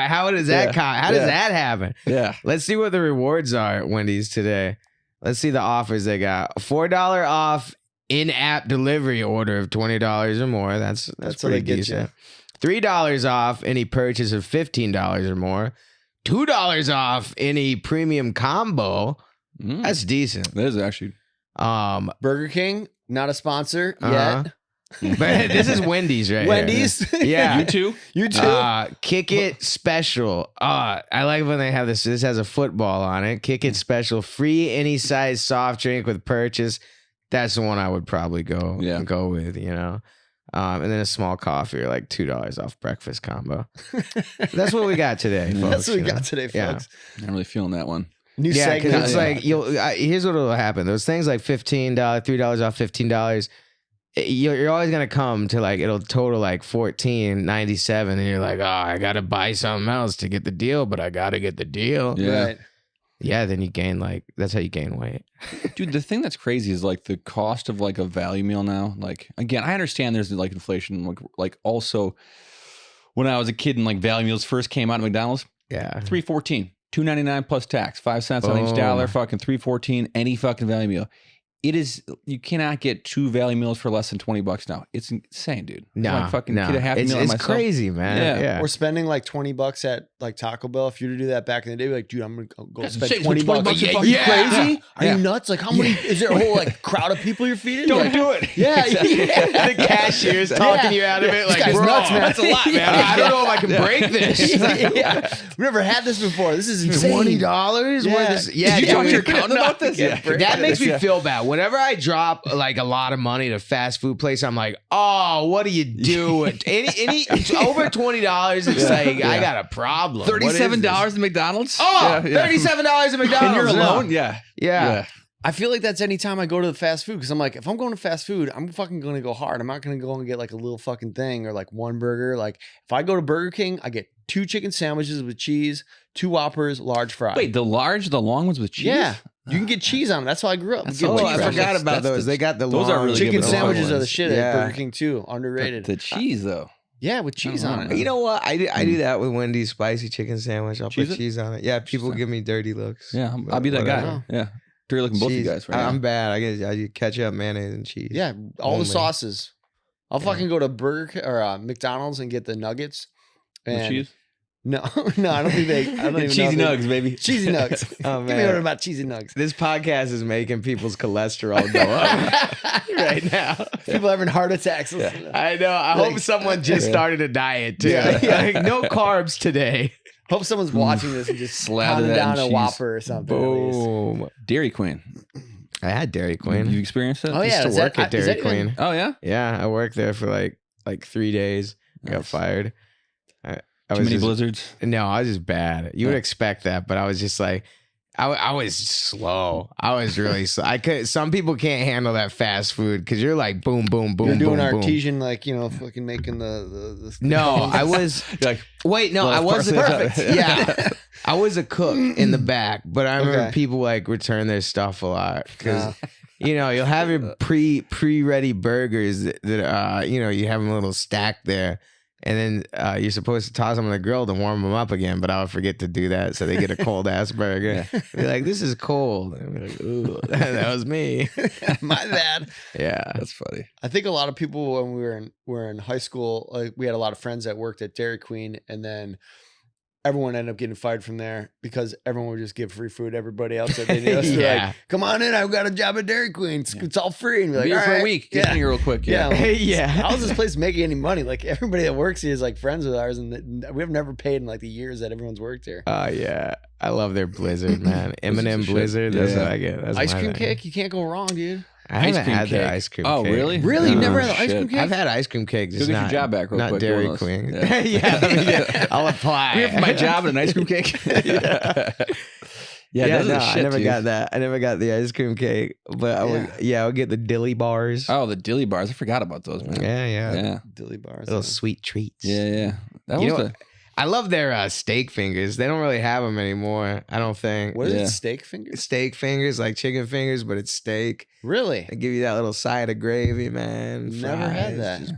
How does that how does that happen? Yeah. Let's see what the rewards are at Wendy's today. Let's see the offers they got. $4 off in-app delivery order of $20 or more. That's pretty decent. $3 off any purchase of $15 or more. $2 off any premium combo. That's decent. That is actually. Burger King, not a sponsor yet. But this is Wendy's, right? Wendy's? Yeah. You too? Kick It Special. I like when they have this. This has a football on it. Kick It Special. Free any size soft drink with purchase. That's the one I would probably go with, And then a small coffee or like $2 off breakfast combo. That's what we got today, folks. That's what we got today, folks. Not really feeling that one. New segment. Because it's like, here's what will happen. Those things like $15, $3 off $15, you're always gonna come to like it'll total like $14.97 and you're like, oh, I gotta buy something else to get the deal, but I gotta get the deal. Yeah. Right. Yeah, then you gain that's how you gain weight. Dude, the thing that's crazy is like the cost of like a value meal now. Like again, I understand there's like inflation. Like also when I was a kid and like value meals first came out at McDonald's, $3.14, $2.99 plus tax, 5 cents on each dollar, fucking $3.14, any fucking value meal. it is, you cannot get 2 value meals for less than $20 now. It's insane, dude. No, like fucking no. get a Happy it's, Meal it's myself. crazy, man. Yeah. Or spending like $20 at like Taco Bell. If you were to do that back in the day, be like, dude, I'm gonna go spend shit, $20. $20 Are you fucking crazy? Are Yeah. you nuts? Like, how many? Is there a whole like crowd of people you're feeding? Don't Like, do it. Yeah, The cashier's talking you out of it. This Like, guy's bro, nuts, man. that's a lot, man. I don't know if I can break this. yeah. We've never had this before. This is insane. $20 Yeah. worth of, yeah. Did you talk to your dude. accountant about this? Yeah. That makes me feel bad. Whenever I drop like a lot of money to fast food place, I'm like, oh, what are you doing? any over $20, it's like I got a problem. $37 $37 at McDonald's? Oh, $37 at McDonald's. And you're No. alone? Yeah. Yeah. I feel like that's any time I go to the fast food because I'm like, if I'm going to fast food, I'm fucking going to go hard. I'm not going to go and get like a little fucking thing or like one burger. Like if I go to Burger King, I get 2 chicken sandwiches with cheese, 2 Whoppers, large fry. Wait, the long ones with cheese? Yeah. You can get cheese on them. That's how I grew up. That's Get so Oh, cheese I on fresh. them. forgot about That's those. the- They got the those are long really Chicken good, but the long sandwiches are the ones. shit Yeah. at Burger King too. Underrated. The cheese, though. Yeah, with cheese I on don't it. You know what? I do that with Wendy's spicy chicken sandwich. I'll Cheese put it? cheese on it. Yeah, people give me dirty looks. Yeah, I'll be that guy. Whatever. Yeah. Dirty looking both of you Cheese. guys right now. I'm bad. I get ketchup, mayonnaise, and cheese. Yeah, all Only. the sauces. I'll fucking go to McDonald's and get the nuggets. With And cheese? No, no, I don't think they. I don't even Cheesy know if nugs, baby. Cheesy nugs. Oh, Give me man. one about cheesy nugs. This podcast is making people's cholesterol go up right now. People having heart attacks. listening to that. I know. I hope someone just started a diet too. Yeah. Like, no carbs today. Hope someone's watching this and just Slather pounding that down in a cheese. Whopper or something. at least. Boom. Dairy Queen. I had Dairy Queen. You experienced it? Oh, I yeah. used is to work that- at is Dairy that even- Queen. Oh, yeah? Yeah, I worked there for like 3 days. I got Nice. fired. I Too was many just- blizzards? No, I was just bad. You would Yeah. expect that, but I was just like, I was slow. I was really slow. I could. Some people can't handle that fast food because you're like boom, boom, boom, You're doing boom, boom. artesian, like, fucking making the No, I was. You're like, Wait, no, Well, I of course wasn't. it's Perfect. not- Yeah, I was a cook in the back, but I remember Okay. people like return their stuff a lot because. You'll have your pre-ready burgers that you have them a little stacked there, and then you're supposed to toss them on the grill to warm them up again. But I would forget to do that, so they get a cold ass burger. Be like, "This is cold." And I'm like, "Ooh, that was me." My bad. Yeah, that's funny. I think a lot of people when we were in high school, like we had a lot of friends that worked at Dairy Queen, and then everyone ended up getting fired from there because everyone would just give free food to everybody else that they knew. So they're Yeah. like, come on in, I've got a job at Dairy Queen. It's all free. And be like, Be here all for a right. week. Get in here real quick. Yeah. Yeah. yeah. How's this place making any money? Like everybody that works here is like friends with ours, and we've never paid in like the years that everyone's worked here. Yeah. I love their Blizzard, man. M&M shit. Blizzard. That's Yeah. what I get. That's Ice my cream thing. cake, you can't go wrong, dude. I haven't Ice cream had their cake. ice cream Oh, cake. really? Really? You No. never had ice cream shit. cake? I've had ice cream cake, just Go get your not, job back real not quick, Dairy one of those. Queen. Yeah. yeah, I'll apply. Here for my job and an ice cream cake. Yeah, those no, are shit, I never dude. got that. I never got the ice cream cake, but I would get the dilly bars. Oh, the dilly bars. I forgot about those, man. Yeah. Yeah. Dilly bars. Little sweet treats. Yeah. That You was know, I love their steak fingers. They don't really have them anymore, I don't think. What is Yeah. it? Steak fingers? Steak fingers, like chicken fingers, but it's steak. Really? They give you that little side of gravy, man. Never had fries, that. just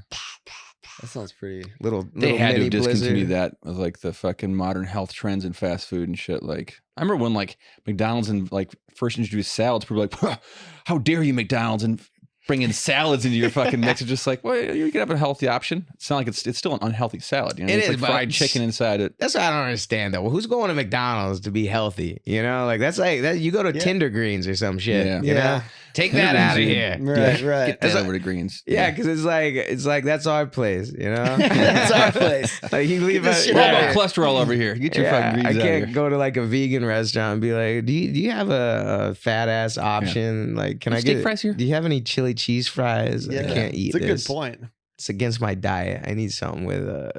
That sounds pretty. Little, they little had to mini discontinue Blizzard. that with like the fucking modern health trends in fast food and shit. Like I remember when like McDonald's and like first introduced salads, people were like, "How dare you, McDonald's, and bring in salads into your fucking mix?" It's just like, well, you can have a healthy option. It's not like it's still an unhealthy salad. You know, It it's is, like but fried chicken inside it. That's what I don't understand though. Who's going to McDonald's to be healthy? You know, like that's like that. You go to Tinder Greens or some shit. Yeah. You know, take that out of here. Right, right. Get that over to Greens. Yeah, because it's like that's our place. You know, That's our place. Like you leave this us. shit What out of about here. cholesterol over here? Get your Yeah, fucking Greens I out of can't here. go to like a vegan restaurant and be like, do you have a fat ass option? Like, can I Steak get fries here? Do you have any chili cheese fries? I can't eat It's a this. good point. It's against my diet. I need something with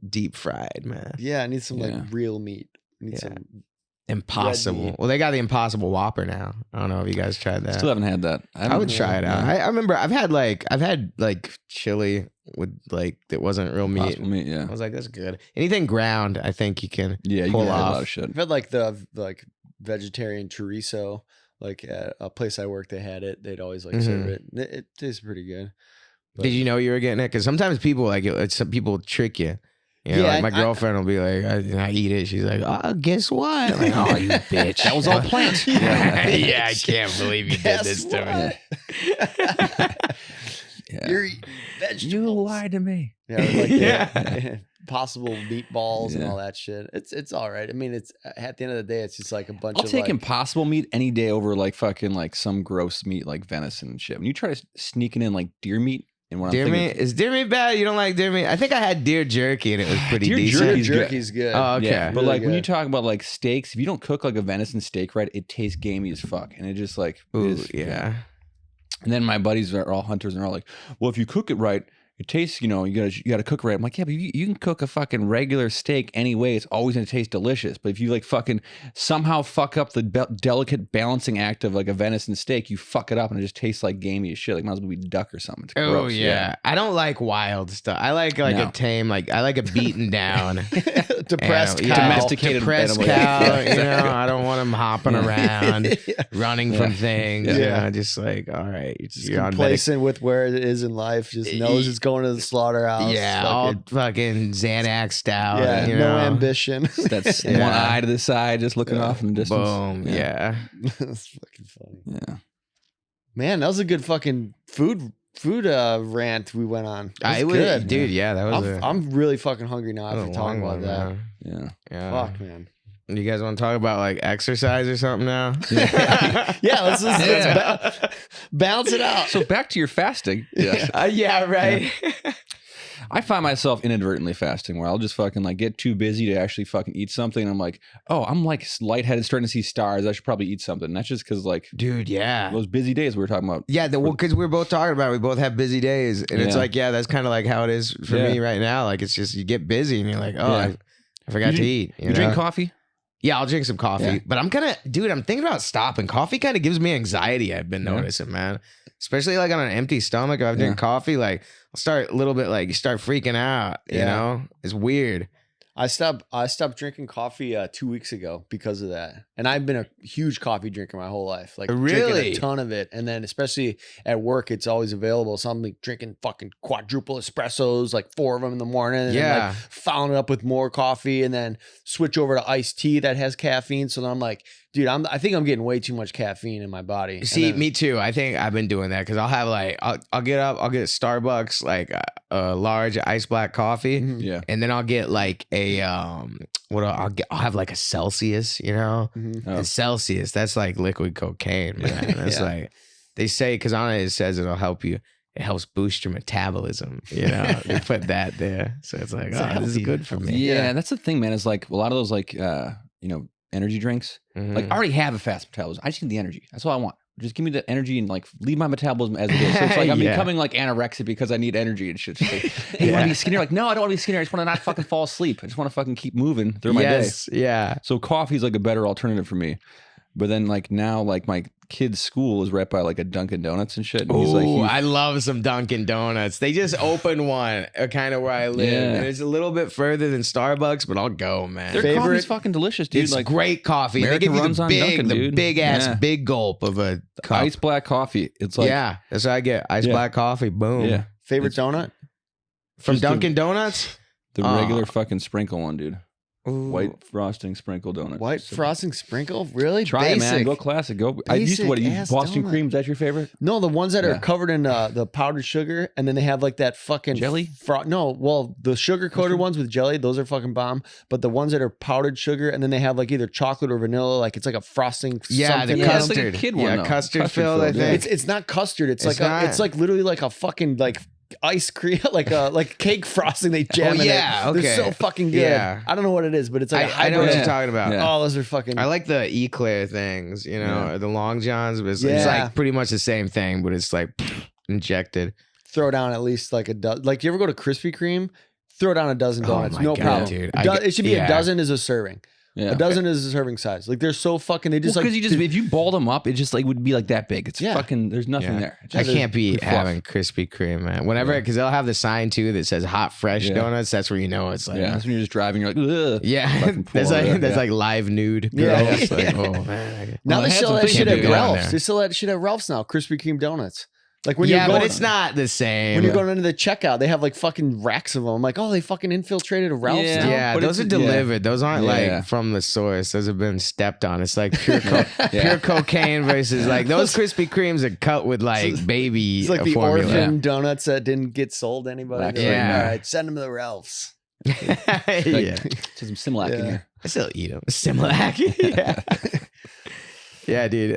deep fried, man. Yeah, I need some Yeah. like real meat. I need Yeah. some. Impossible. meat. Well, they got the Impossible Whopper now. I don't know if you guys tried that. Still haven't had that. I would try it out. Yeah. I remember I've had like chili with like that wasn't real meat. Possible meat, yeah. I was like, that's good. Anything ground, I think you can Yeah, you pull can add a off. lot of shit. I've had like the vegetarian chorizo. Like at a place I worked, they had it. They'd always like serve it. It tastes pretty good. Did you know you were getting it? Because sometimes people like it. Some people trick you. You know, like my girlfriend will be like, I eat it. She's like, oh, guess what? I'm like, oh, you bitch. That was all plants. Yeah, I can't believe you did this to me. You're eating vegetables. You lied to me. Yeah, like possible meatballs and all that shit. It's all right. I mean, it's at the end of the day, it's just like a bunch I'll of take like, impossible meat any day over like fucking like some gross meat like venison and shit. When you try to sneaking in like deer meat, and when Deer meat? Is deer meat bad? You don't like deer meat? I think I had deer jerky and it was pretty decent. jerky's good. Oh, okay. Yeah, but Really like when good. you talk about like steaks, if you don't cook like a venison steak right, it tastes gamey as fuck, and it just like yeah. And then my buddies are all hunters and they're all like, well, if you cook it right, it tastes, you gotta cook it right. I'm like, yeah, but you can cook a fucking regular steak anyway. It's always gonna taste delicious. But if you like fucking somehow fuck up the delicate balancing act of like a venison steak, you fuck it up and it just tastes like gamey as shit. Like might as well be duck or something. It's gross. Yeah. I don't like wild stuff. I like a tame, like I like a beaten down, depressed cow. Domesticated depressed animal. cow. You know, I don't want them hopping around, running from things. Yeah. You know, just like, all right, you're on Complacent with where it is in life. Just knows it's going to the slaughterhouse. Yeah, all fucking Xanaxed out. Yeah, you no know? ambition. That's one eye to the side, just looking off in the distance. Boom. Yeah. That's fucking funny. Yeah. Man, that was a good fucking food rant we went on. That was good, dude. Yeah, that was. I'm really fucking hungry now after talking about that. Yeah. Yeah. Fuck, man. You guys want to talk about like exercise or something now? Yeah, let's balance it out. So back to your fasting. Yeah. Yeah, right. I find myself inadvertently fasting where I'll just fucking like get too busy to actually fucking eat something. And I'm like, oh, I'm like lightheaded, starting to see stars. I should probably eat something. And that's just because like, Dude, yeah. those busy days we were talking about. Yeah, because we were both talking about it. We both have busy days. And it's like, yeah, that's kind of like how it is for me right now. Like, it's just you get busy and you're like, oh, I forgot to eat. You drink coffee? Yeah, I'll drink some coffee. But I'm thinking about stopping. Coffee kind of gives me anxiety, I've been noticing, man. Especially like on an empty stomach. If I drink coffee, like I'll start a little bit like you start freaking out, you know? It's weird. I stopped drinking coffee 2 weeks ago because of that. And I've been a huge coffee drinker my whole life. Like drinking a ton of it. And then especially at work, it's always available. So I'm like drinking fucking quadruple espressos, like 4 of them in the morning. And then like following it up with more coffee and then switch over to iced tea that has caffeine. So then I'm like, dude, I think I'm getting way too much caffeine in my body. See, me too. I think I've been doing that because I'll have like, I'll get up, I'll get Starbucks, like a large ice black coffee. Yeah. And then I'll get like I'll have like a Celsius, you know? And Celsius, that's like liquid cocaine, man. That's like, they say, because on it says it'll help you. It helps boost your metabolism, you know? They put that there. So it's like, oh, this is good for me. Yeah, that's the thing, man. Is like a lot of those like, energy drinks. Like I already have a fast metabolism. I just need the energy. That's all I want. Just give me the energy and like leave my metabolism as it is. So it's like I'm becoming like anorexic because I need energy and shit. Just like, hey, you want to be skinnier? Like, no, I don't want to be skinnier. I just want to not fucking fall asleep. I just want to fucking keep moving through my day. Yeah. So coffee is like a better alternative for me. But then like now like my kid's school is right by like a Dunkin' Donuts and shit. And he's like, I love some Dunkin' Donuts. They just opened one kind of where I live. And it's a little bit further than Starbucks, but I'll go, man. Their coffee's fucking delicious, dude. It's like great coffee. America They give you runs the on Dunkin', dude. big ass, big gulp of a cup. ice black coffee. It's like that's what I get. Ice black coffee. Boom. Yeah. Favorite donut? From Dunkin' Donuts? The regular fucking sprinkle one, dude. Ooh. White frosting sprinkle donut. White frosting sprinkle? Really? Try it, man. Go classic. Go. I used to use Boston donut. cream. Is that your favorite? No, the ones that are covered in the powdered sugar, and then they have like that fucking jelly. The sugar coated ones with jelly, those are fucking bomb. But the ones that are powdered sugar, and then they have like either chocolate or vanilla, like it's like a frosting. Yeah, the It's custard. like a kid one. Yeah, custard filled. I think it's not custard. It's like literally like a fucking like ice cream, like cake frosting they jam in it. Okay. They're so fucking good. Yeah. I don't know what it is, but it's like I know what you're talking about. Oh, those are fucking. I like the Eclair things, you know, or the Long Johns. But it's like pretty much the same thing, but it's like injected. Throw down at least like a dozen. Like you ever go to Krispy Kreme? Throw down a dozen donuts. No problem, dude. It should be a dozen is a serving. Yeah. A dozen is a serving size. Like they're so fucking. They just because if you balled them up, it just like would be like that big. It's fucking. There's nothing there. I can't be having Krispy Kreme, man. Whenever, because they'll have the sign too that says hot fresh donuts. That's where you know it's like. Yeah, that's when you're just driving. You're like, ugh. Yeah, that's like live nude girls. Yeah. Like, oh man. Now they sell that shit at Ralph's. They sell that shit at Ralph's now. Krispy Kreme donuts. Like when you're going, but it's not the same. When you're going into the checkout, they have like fucking racks of them. I'm like, oh, they fucking infiltrated a Ralph's now? Yeah, but those are delivered. Those aren't Yeah. like from the source. Those have been stepped on. It's like pure cocaine versus like those Krispy Kremes are cut with like baby It's like the formula. orphan donuts that didn't get sold to anybody. They're Yeah. like, all right, send them to the Ralphs. Yeah, Some Similac in here. I still eat them. Similac. Yeah, dude.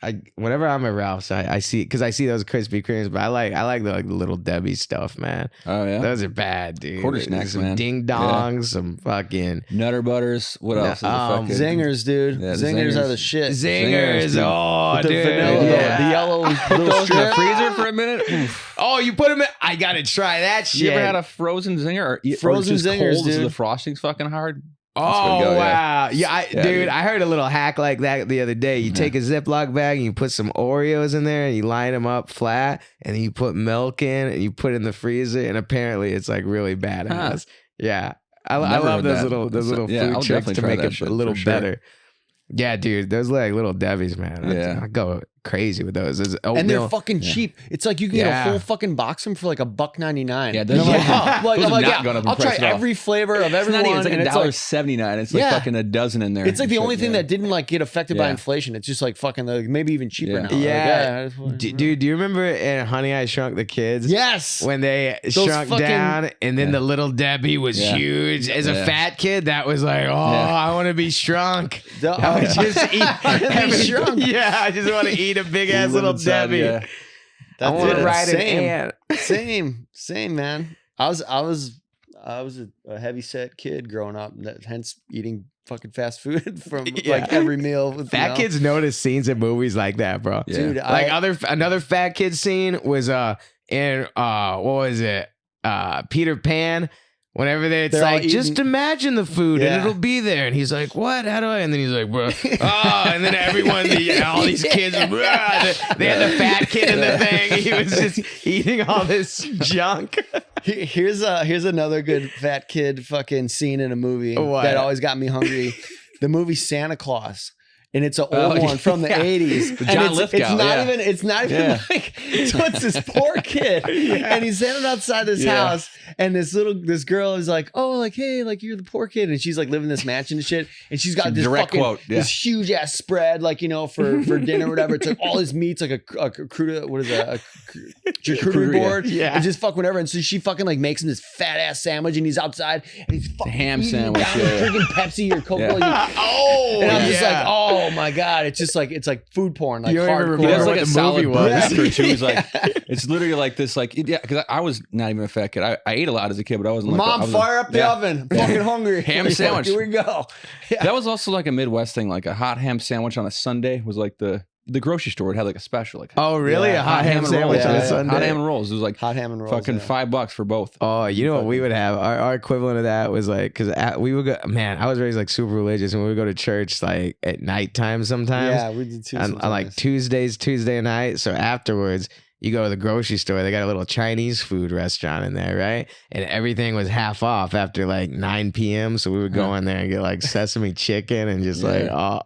I whenever I'm at Ralph's, I see because I see those Krispy Kremes, but I like the little Debbie stuff, man. Oh yeah, those are bad, dude. Quarter snacks, some man. Ding dongs, some fucking Nutter Butters. What else? Is the fucking Zingers, dude. Yeah, Zingers are the shit. Zingers. Oh, With the dude. vanilla, Yeah. the yellow Put little those in the strip. freezer for a minute. Oof. Oh, you put them in. I gotta try that shit. You ever had a frozen zinger or Frozen just zingers, cold, so dude. the frosting's fucking hard? Oh, go, wow. yeah. Yeah, dude, I heard a little hack like that the other day. You take a Ziploc bag and you put some Oreos in there and you line them up flat and then you put milk in and you put it in the freezer and apparently it's like really badass. Yeah. I love those little Yeah, food I'll tricks definitely to try make that it shit a little for sure. better. Yeah, dude, those like little Debbie's, man. Yeah. I go crazy with those. There's And they're oatmeal. fucking cheap. It's like you can get Yeah. a full fucking box of them for like $1.99. Yeah, And those I'm like, are- oh, like, those I'm have like, not yeah, gone up in I'll try price at all. every flavor of It's everyone. not even. It's like and $1.79. It's like Yeah. fucking a dozen in there. It's like the and only shit, thing yeah. that didn't like get affected by Yeah. inflation. It's just like fucking maybe even cheaper Yeah. now. Like, Yeah. I just- Dude, do you remember in Honey, I Shrunk the Kids? Yes. When they Those shrunk fucking- down and then the little Debbie was Yeah. huge. As a Yeah. fat kid, that was like, oh, I want to be shrunk. I would just eat every shrunk. Yeah, I just want to eat a big ass little Debbie. Yeah. I want to it. ride an Same. ant. Same, man. I was a heavy set kid growing up, hence eating fucking fast food from Yeah. like every meal. With, Fat kids notice scenes in movies like that, bro. Yeah. dude. Like another fat kid scene was in what was it? Peter Pan. Whenever it's They're all like, just eating- imagine the food and Yeah. it'll be there. And he's like, what? How do I? And then he's like, bro. Oh, and then everyone, all these kids, they had the fat kid in the thing. He was just eating all this junk. Here's another good fat kid fucking scene in a movie What? that always got me hungry. The movie Santa Claus. And it's an old Oh, one from the yeah. 80s. The And John it's Lithgow, not yeah. even Yeah. like, so it's this poor kid. And he's standing outside this Yeah. house. And this girl is like, oh, like, hey, like you're the poor kid. And she's like living in this mansion and shit. And she's got this Direct fucking, quote, yeah. this huge ass spread, like, you know, for dinner or whatever. It's like all his meats, like a cruda, what is that? A charcuterie board. Yeah. And just fuck whatever. And so she fucking like makes him this fat ass sandwich and he's outside and he's fucking ham eating sandwich, down, yeah. drinking Pepsi or Coca-Cola. Oh, And I'm just yeah. like, oh my God. It's like food porn, like You don't even hardcore. remember He has what like a the solid movie burn was. after too. He's like, it's literally like this, like, yeah, because I was not even a fat kid. I ate a lot as a kid, but I wasn't like I Mom, was fire up the yeah. oven. I'm fucking hungry. Ham sandwich. Here we go. Yeah. That was also like a Midwest thing, like a hot ham sandwich on a Sunday was like the grocery store. It had like a special, like Oh, really? Yeah. a hot ham and sandwich rolls. on yeah. a Sunday? Hot ham and rolls. It was like Hot ham and rolls. fucking yeah. $5 for both. Oh, you know what we would have? Our equivalent of that was like, because we would go, man, I was raised like super religious and we would go to church like at nighttime sometimes. Yeah, we did too. on like Tuesday night. So afterwards, you go to the grocery store. They got a little Chinese food restaurant in there, right? And everything was half off after like 9 p.m. So we would go in there and get like sesame chicken and just like, oh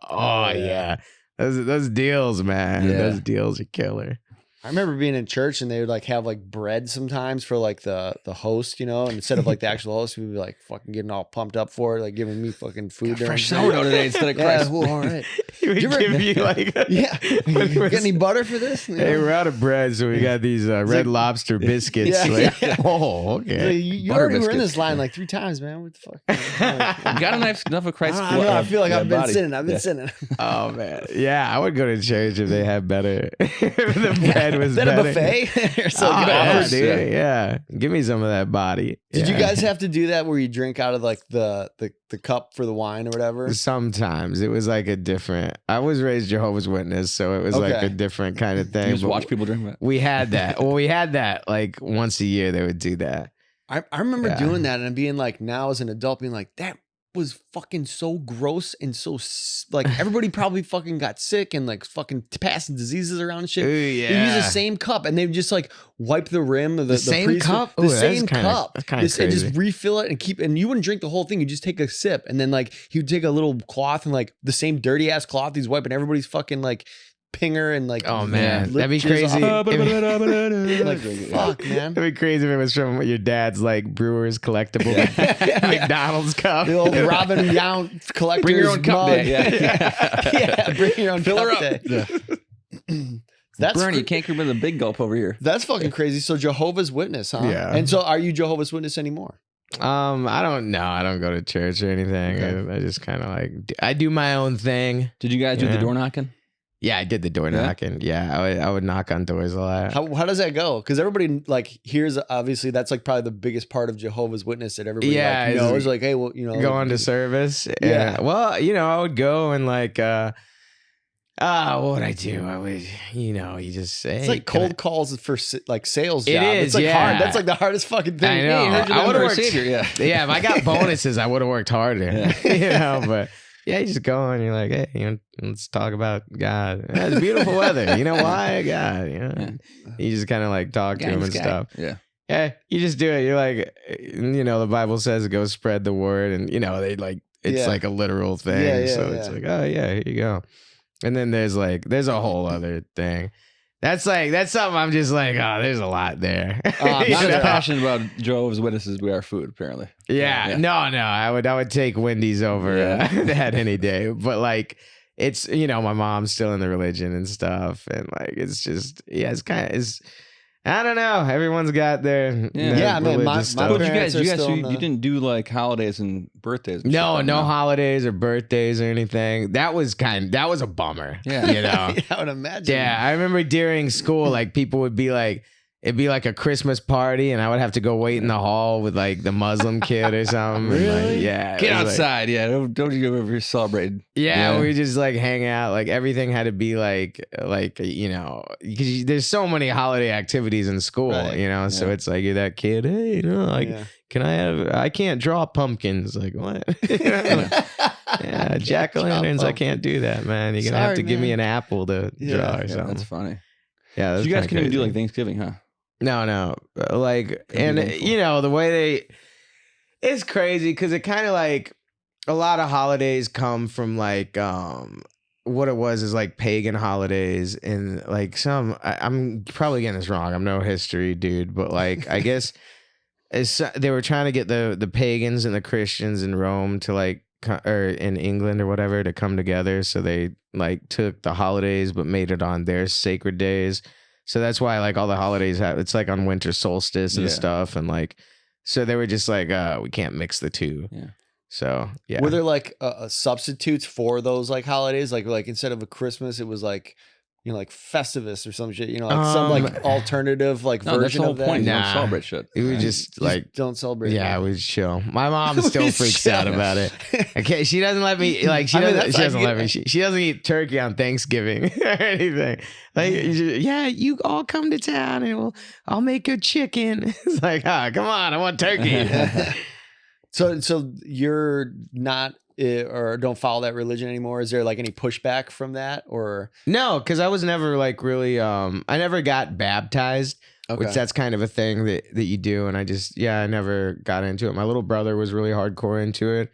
yeah. Those deals, man. Yeah. Those deals are killer. I remember being in church and they would like have like bread sometimes for like the host, you know, and instead of like the actual host, we'd be like fucking getting all pumped up for it, like giving me fucking food. during Fresh the day. sourdough today instead of Yeah, Christ. well, all right. He would You ever- give you like, Yeah. When it was- Get any butter for this? You hey, know? we're out of bread, so we got these red like- Lobster biscuits. Yeah, like, yeah. oh, Like, okay. you Butter already were in biscuits. this line like 3 times, man. What the fuck? Got enough of Christ's I don't know. I feel like I've been body. sinning. I've been Yeah. sinning. Oh man, yeah, I would go to church if they had better. If the bread was Is that better. a buffet? Or so Oh, good yeah, offers. dude, yeah. Give me some of that body. Did you Yeah. guys have to do that where you drink out of like the cup for the wine or whatever? Sometimes it was like a different. I was raised Jehovah's Witness, so it was like Okay. a different kind of thing. You just but watch people drink that. We had that. Well, we had that like once a year. They would do that. I remember Yeah. doing that and being like, now as an adult, being like, that was fucking so gross and so like everybody probably fucking got sick and like fucking passing diseases around and shit. Ooh, They use the same cup and they would just like wipe the rim of the same priest- cup? the Ooh, that's same kinda- cup. that's kinda And just crazy. refill it and keep. And you wouldn't drink the whole thing. You just take a sip and then like he would take a little cloth and like the same dirty ass cloth he's wiping everybody's fucking like pinger and like, oh man, lip that'd be jizz crazy. off. Like, fuck, man. That'd be crazy if it was from your dad's like Brewers collectible McDonald's cup. The old Robin Yount collector's Bring your own cup mug. day. Yeah. Bring your own Fill her cup up. day. Yeah. That's Bernie, you can't come with a big gulp over here. That's fucking crazy. So Jehovah's Witness, huh? Yeah. And so are you Jehovah's Witness anymore? I don't know. I don't go to church or anything. Okay. I just kind of like I do my own thing. Did you guys do the Yeah. door knocking? Yeah, I did the door knocking. Yeah, I would knock on doors a lot. How does that go? Because everybody like here's obviously that's like probably the biggest part of Jehovah's Witness that everybody like, knows. Like, hey, well, you know, going to service. Yeah. Well, you know, I would go and like, what would I do? I would, you know, you just say it's like cold calls for like sales It job. is, It's like yeah. hard. That's like the hardest fucking thing. I know. Hey, heard you I looking would've for a worked- Savior, yeah. Yeah, if I got bonuses, I would have worked harder. You know, but yeah, you just go and you're like, hey, you know, let's talk about God. Yeah, it's beautiful weather. You know why? God. You know, Yeah. you just kind of like talk to him and stuff. Yeah. Yeah, you just do it. You're like, you know, the Bible says go spread the word, and you know they like it's Yeah. like a literal thing. Yeah, so it's like, oh yeah, here you go. And then there's a whole other thing. That's something I'm just like, oh, there's a lot there. I'm You Not sure. know? as passionate about Jehovah's Witnesses we are food, apparently. Yeah, Yeah. no, I would take Wendy's over that any day. But like, it's you know, my mom's still in the religion and stuff, and like, it's just it's kind of I don't know. Everyone's got their Yeah, man, my stuff. But you parents guys, are still in the- you didn't do like holidays and birthdays. and No, shit, no holidays or birthdays or anything. That was a bummer. Yeah. You know. Yeah, I would imagine. Yeah, I remember during school, like people would be like, it'd be like a Christmas party, and I would have to go wait in the hall with like the Muslim kid or something. and, like, Really? yeah. it Get was, like- outside. Yeah. Don't you go over here celebrating. yeah, we just like hang out. Like everything had to be like you know, because there's so many holiday activities in school, Right. you know. So Yeah. it's like you're that kid. Hey, you know, like Yeah. I can't draw pumpkins. Like what? Yeah, jack o' lanterns. I can't do that, man. You're gonna have Sorry, to give me man. an apple to Yeah. draw or Yeah, something. that's funny. Yeah, So that's you guys kinda can even do crazy. like Thanksgiving, huh? No, like, and meaningful. you know the way it's crazy because it kind of like a lot of holidays come from like what it was is like pagan holidays and like I'm probably getting this wrong. I'm no history dude, but like I guess they were trying to get the pagans and the Christians in Rome to like or in England or whatever to come together, so they like took the holidays but made it on their sacred days. So that's why like all the holidays have it's like on winter solstice and Yeah. stuff, and like so they were just like we can't mix the two. Yeah. So yeah. Were there like substitutes for those like holidays? Like instead of a Christmas, it was like, you know, like Festivus or some shit, you know, like some like alternative like No, that's the version whole of that. point. You Nah. don't celebrate shit. It was right? just like Don't celebrate. yeah, it. we chill. My mom still We freaks chill. out about it. Okay, she doesn't let me like she I mean, doesn't, that's she doesn't like- let me. She doesn't eat turkey on Thanksgiving or anything. Like yeah, you all come to town and I'll make a chicken. It's like come on, I want turkey. So you're not or don't follow that religion anymore? Is there like any pushback from that or? No, because I was never like really. I never got baptized. Okay. Which that's kind of a thing that you do, and I never got into it. My little brother was really hardcore into it,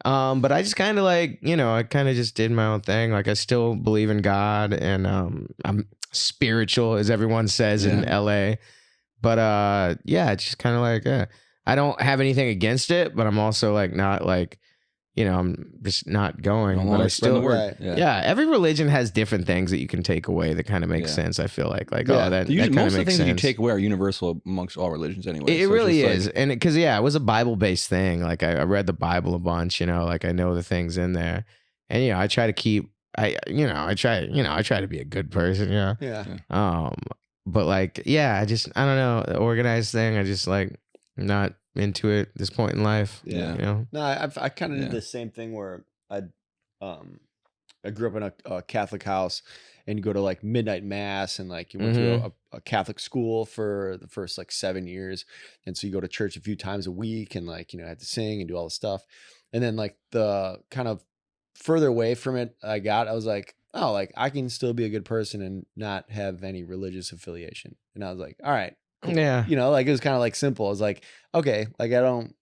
but I just kind of like I kind of just did my own thing. Like I still believe in God, and I'm spiritual, as everyone says in LA. But yeah, it's just kind of like I don't have anything against it, but I'm also like not like I'm just not going. Don't But I wanna spread the still word. Right. yeah, every religion has different things that you can take away that kind of make Yeah. sense. I feel like Yeah. that Usually, kind most of of the makes things that you sense. take away are universal amongst all religions anyway. It So it's really just is, like- and because it was a Bible based thing. Like I read the Bible a bunch, like I know the things in there, and I try to keep. I try to be a good person, Yeah. But like I don't know the organized thing. I just like not into it at this point in life. Yeah. No, I kind of Yeah. did the same thing where I grew up in a Catholic house, and you go to like midnight mass, and like you went to a Catholic school for the first like 7 years, and so you go to church a few times a week, and like had to sing and do all the stuff, and then like the kind of further away from it I was like, oh, like I can still be a good person and not have any religious affiliation, and I was like, all right, cool. Yeah. Like it was kind of like simple. I was like, okay, like I don't.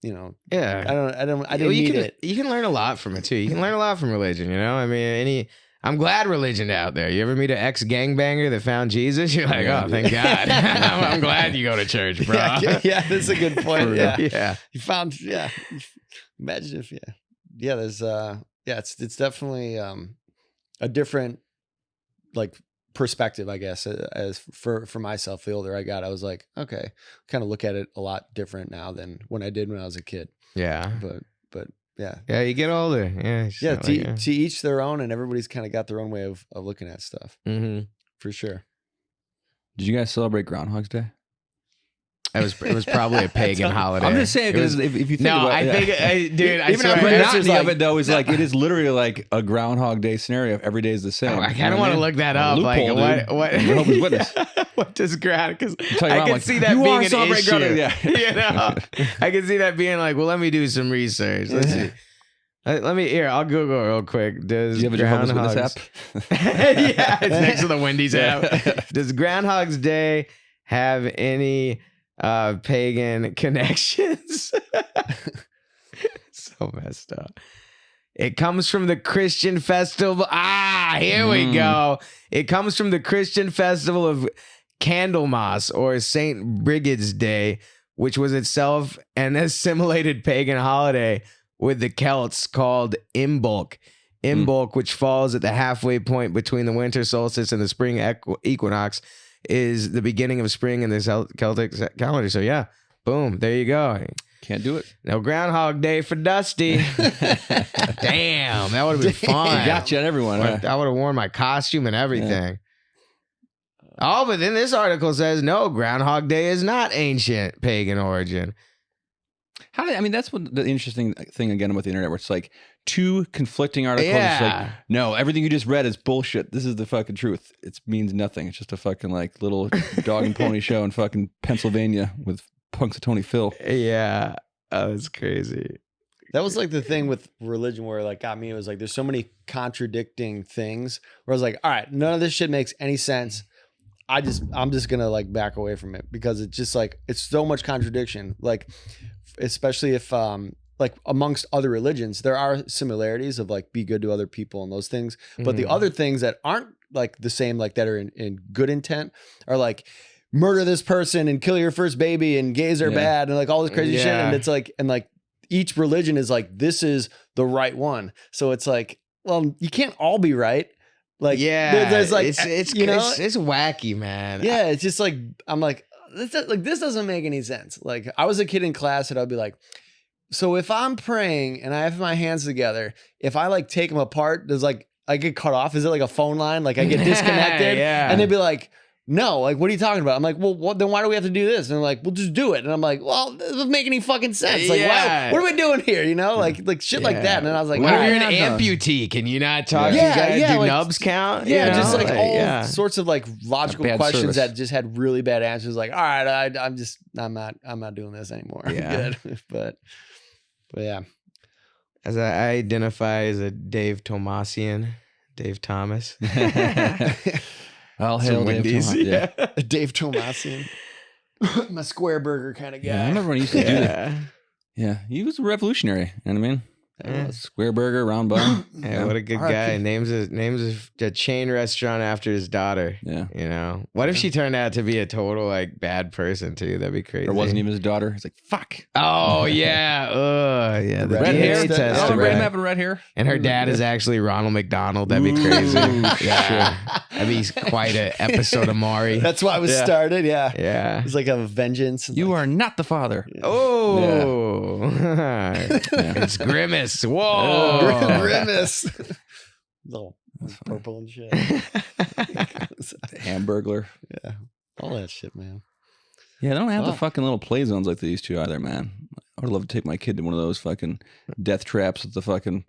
Yeah. I didn't Well, need you can it. you can learn a lot from it too. You can learn a lot from religion. I mean, I'm glad religion's out there. You ever meet an ex-gangbanger that found Jesus? You're like, oh, thank God. I'm glad you go to church, bro. Yeah, that's a good point. Yeah. You found, imagine if, there's, it's definitely a different, like, perspective, I guess, as for myself. The older I got, I was like, okay, kind of look at it a lot different now than when I did when I was a kid. Yeah. But yeah. Yeah, you get older. Yeah. To each their own, and everybody's kind of got their own way of looking at stuff. Mm-hmm. For sure. Did you guys celebrate Groundhog's Day? It was probably a pagan holiday. I'm just saying, because if you think about it. Dude, I even swear, our monotony like, of it, though, is like, it is literally like a Groundhog Day scenario. Every day is the same. I kind of want to look that up. Loophole, like, what? Jehovah's Witness. What does ground? Because I can see that being an issue. Yeah. You know, I can see that being like, well, let me do some research. Let's see. Let me here. I'll Google real quick. Do you have a Jehovah's Witness app? Yeah, it's next to the Wendy's app. Does Groundhog's Day have any pagan connections? So messed up. It comes from the Christian festival. Here we go. It comes from the Christian festival of Candlemas, or Saint Brigid's Day, which was itself an assimilated pagan holiday with the Celts called Imbolc. Imbolc, which falls at the halfway point between the winter solstice and the spring equinox, is the beginning of spring in the Celtic calendar. So yeah, boom, there you go. Can't do it. No Groundhog Day for Dusty. Damn, that would have been fun. Gotcha, everyone. I would have worn my costume and everything. Yeah. Oh, but then this article says no, Groundhog Day is not ancient pagan origin. That's what the interesting thing again with the internet, where it's like two conflicting articles. Yeah. It's like, no, everything you just read is bullshit. This is the fucking truth. It means nothing. It's just a fucking like little dog and pony show in fucking Pennsylvania with Punxsutawney Phil. Yeah. Oh, that's crazy. That was like the thing with religion where like got me. It was like there's so many contradicting things where I was like, all right, none of this shit makes any sense. I'm just gonna like back away from it because it's just like it's so much contradiction. Like, especially if like amongst other religions, there are similarities of like be good to other people and those things. But the other things that aren't like the same, like that are in good intent, are like murder this person and kill your first baby and gays are bad and like all this crazy shit. And it's like, and like each religion is like, this is the right one. So it's like, well, you can't all be right. Like, there's like, it's you know, it's wacky, man. Yeah. It's just like, I'm like this doesn't make any sense. Like I was a kid in class and I'd be like, so if I'm praying and I have my hands together, if I like take them apart, does like I get cut off? Is it like a phone line? Like I get disconnected? And they'd be like, no, like, what are you talking about? I'm like, well, then why do we have to do this? And they're like, well, just do it. And I'm like, well, it doesn't make any fucking sense. Like, wow, what are we doing here? You know, like shit like that. And then I was like, what if you're an amputee? Can you not talk? You guys do like, nubs count? Yeah, just like all sorts of like logical questions that just had really bad answers. Like, all right, I'm not doing this anymore. Yeah. Good. But yeah. As I identify as a Dave Thomas. I'll hail Dave Thomas. Yeah. Dave Thomasian. I'm a square burger kind of guy. Yeah, I remember when he used to do that. Yeah, he was a revolutionary. You know what I mean? Square burger, round bun. Yeah, what a good guy. Names a chain restaurant after his daughter. Yeah. You know? What if she turned out to be a total like bad person too? That'd be crazy. Or wasn't even his daughter. He's like, fuck. Oh yeah. Yeah. The red hair test. Oh, Red having red hair. And her dad is actually Ronald McDonald. That'd be crazy. Yeah. That'd be quite an episode of Maury. That's why it was started. Yeah. Yeah. It's like a vengeance. You are not the father. Yeah. Oh. It's Grimace. Whoa. Grimace. No, purple and shit. Hamburglar. Yeah. All that shit, man. Yeah, they don't have the fucking little play zones like they used to either, man. I would love to take my kid to one of those fucking death traps with the fucking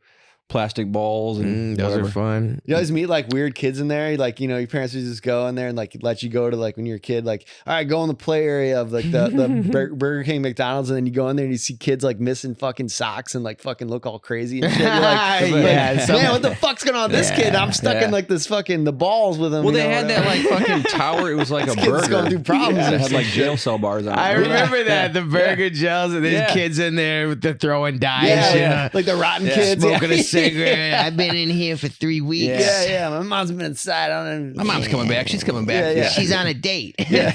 plastic balls and those are fun. You always meet like weird kids in there. Like, you know, your parents would just go in there and like let you go to like when you're a kid, like, all right, go in the play area of like the Burger King, McDonald's, and then you go in there and you see kids like missing fucking socks and like fucking look all crazy and shit. You're like, man, what the fuck's going on with this kid? I'm stuck in like this fucking the balls with him. Well, they had that like fucking tower. It was like a burger. Going through problems. It had like jail cell bars on it. I remember that the burger jails and there's kids in there with the throwing dice. Like the rotten kids smoking a like, I've been in here for 3 weeks. Yeah. My mom's been inside. My mom's coming back. She's coming back. Yeah. She's on a date. Yeah.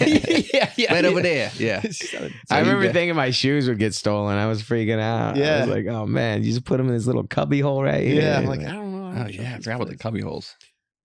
Right over there. Yeah. I remember thinking my shoes would get stolen. I was freaking out. Yeah. I was like, oh man, you just put them in this little cubby hole right here. Yeah. I'm like, I don't know. Oh yeah, I forgot about the cubby holes.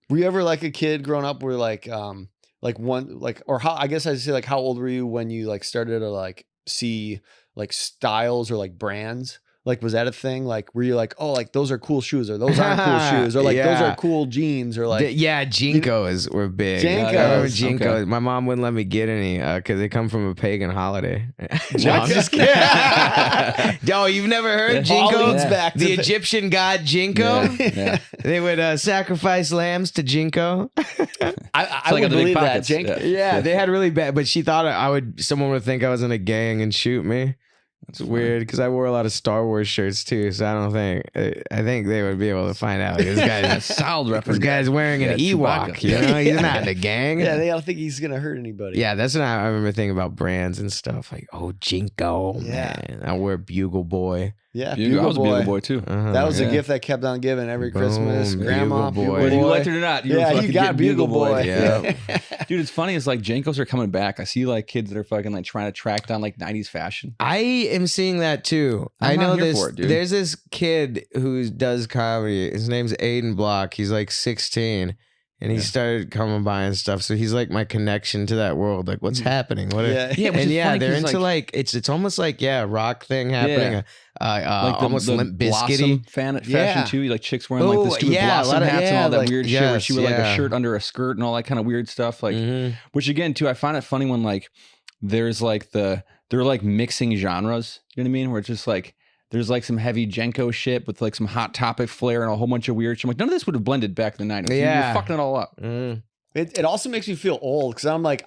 Were you ever like a kid growing up where like one like or how I guess I'd say like how old were you when you like started to like see like styles or like brands? Like, was that a thing? Like, were you like, oh, like those are cool shoes, or those aren't cool shoes, or like those are cool jeans, or like, Jinkos were big. Jinkos. I remember Jinkos. Okay. My mom wouldn't let me get any because they come from a pagan holiday. No, I'm just kidding. Yo, you've never heard All Jinko? leads back to The Egyptian god Jinko. Yeah. They would sacrifice lambs to Jinko. I like would the big believe that. pockets. Jink. Yeah, they had really bad, but she thought someone would think I was in a gang and shoot me. It's weird because I wore a lot of Star Wars shirts too, so I think they would be able to find out. Like, this guy's solid reference. This guy's wearing an Ewok. Chewbacca. You know, he's not in a gang. Yeah, they don't think he's gonna hurt anybody. Yeah, that's what I remember thinking about brands and stuff. Like, oh, Jinko, man. I wear Bugle Boy. Yeah, I was a Bugle Boy too. That was a gift that kept on giving every Boom, Christmas. Grandma, Bugle Boy. Bugle Whether you Boy. liked it or not, you were Yeah, fucking you got getting Bugle Boy. Yeah. Dude, it's funny. It's like Jankos are coming back. I see like kids that are fucking like trying to track down like 90s fashion. I am seeing that too. I'm I know not here this. for it, dude. There's this kid who does comedy. His name's Aiden Block. He's like 16. And he started coming by and stuff. So he's like my connection to that world. Like, what's happening? What? Yeah. which And is yeah, funny they're 'cause, into like it's almost like a rock thing happening. Like Almost Limp Blossom Biscuity. fashion too. Like chicks wearing like the Oh, stupid yeah, a Blossom lot of- hats and all that like- weird shit where she would like a yes, shirt under a skirt and all that kind of weird stuff. Like, Mhm. which again too, I find it funny when like there's like they're like mixing genres. You know what I mean? Where it's just like there's like some heavy Jenko shit with like some Hot Topic flair and a whole bunch of weird shit. I'm like, none of this would have blended back in the 90s. Yeah. You're fucking it all up. Mm. It also makes me feel old because I'm like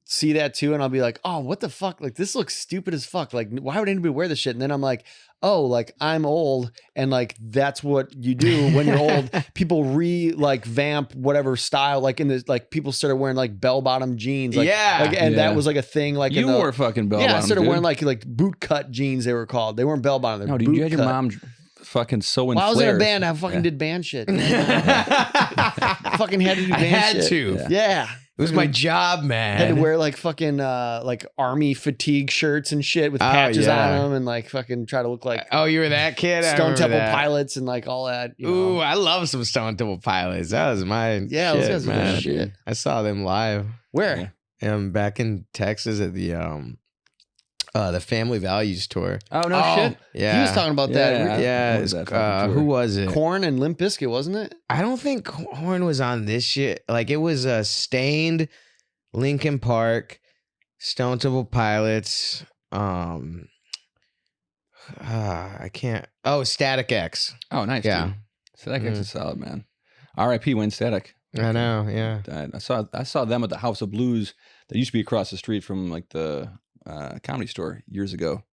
see that too, and I'll be like, oh, what the fuck? Like this looks stupid as fuck. Like why would anybody wear this shit? And then I'm like, oh, like I'm old, and like that's what you do when you're old. People vamp whatever style. Like in this, like people started wearing like bell bottom jeans. Like, and that was like a thing. Like You wore fucking bell bottom. I started wearing like boot cut jeans. They were called. They weren't bell bottom. They were No, dude, boot you had your cut. mom fucking sewing Well, I was in a flares. band. I fucking did band shit. Fucking had to do I band had shit. to. Yeah. It was my job, man. Had to wear like fucking like army fatigue shirts and shit with Oh, patches yeah. on them and like fucking try to look like Oh, you were that kid? I Stone remember Temple that. Pilots and like all that. You Ooh, know. I love some Stone Temple Pilots. That was my Yeah, those shit, guys were the man. shit. I saw them live. Where? Back in Texas at the Family Values tour. Oh no shit. Yeah, He was talking about that. Yeah, What was that fucking tour? who was it? Corn and Limp Bizkit, wasn't it? I don't think Horn was on this shit. Like it was Stained, Linkin Park, Stone Temple Pilots. I can't. Oh, Static X. Oh, nice. Yeah. Dude. Static X is solid, man. R.I.P. Wayne Static. I know. Yeah. Died. I saw them at the House of Blues that used to be across the street from like the Comedy Store years ago.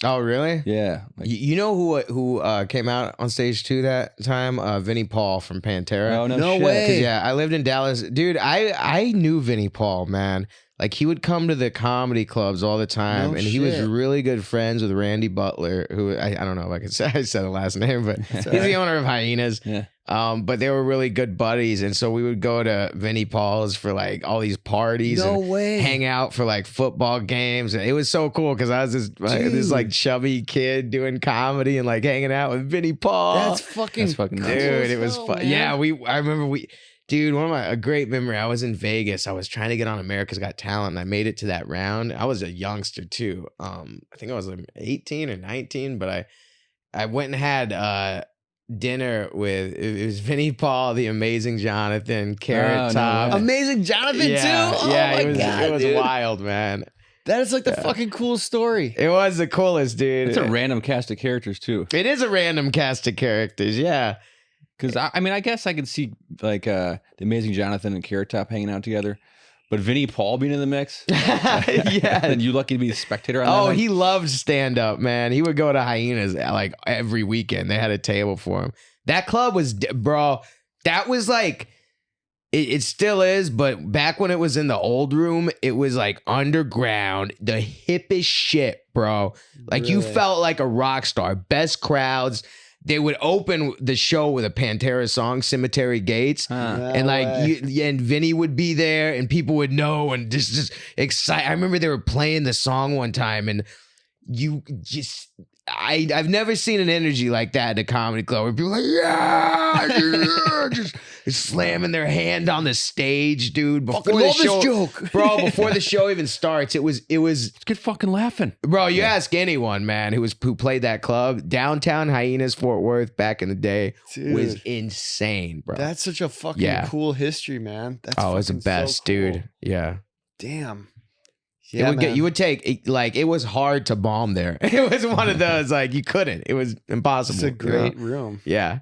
Oh, really? Yeah. Like, You know who came out on stage too that time? Vinnie Paul from Pantera. oh no, No shit. way. 'Cause, yeah, I lived in Dallas. Dude, I knew Vinnie Paul, man. Like he would come to the comedy clubs all the time, No and he was shit. really good friends with Randy Butler, who I don't know if I could say I said the last name, but he's the owner of Hyenas. Yeah. But they were really good buddies, and so we would go to Vinnie Paul's for like all these parties No and way. hang out for like football games. And it was so cool because I was this like chubby kid doing comedy and like hanging out with Vinnie Paul. That's fucking nuts. Dude, as it was hell, fun. man. Yeah, I remember dude, a great memory. I was in Vegas. I was trying to get on America's Got Talent, and I made it to that round. I was a youngster too. I think I was like 18 or 19, but I went and had dinner with it was Vinnie Paul, the Amazing Jonathan, Carrot no Top. way. Amazing Jonathan yeah, too. Oh yeah, my it was God, dude. wild, man. That is like the fucking coolest story. It was the coolest, dude. It's a random cast of characters too. It is a random cast of characters, yeah. Because I mean, I guess I could see like the Amazing Jonathan and Carrot Top hanging out together, but Vinnie Paul being in the mix. Yeah. And you lucky to be the spectator on Oh, that. he loved stand up, man. He would go to Hyenas like every weekend. They had a table for him. That club was, bro, that was like, it still is, but back when it was in the old room, it was like underground, the hippest shit, bro. Like you Really? felt like a rock star. Best crowds. they would open the show with a Pantera song, Cemetery Gates. And like and Vinny would be there and people would know and just excited. I remember they were playing the song one time and I've never seen an energy like that at a comedy club where people are like, yeah, just slamming their hand on the stage, dude. Before the show, joke. Bro, before the show even starts, it was good fucking laughing. Bro, you ask anyone, man, who played that club, downtown Hyenas, Fort Worth, back in the day, was insane, bro. That's such a fucking cool history, man. That's it's the best, so cool. Dude. Yeah. Damn. Yeah, you would take, like, it was hard to bomb there. It was one of those, like, you couldn't. It was impossible. It's a great room. Yeah.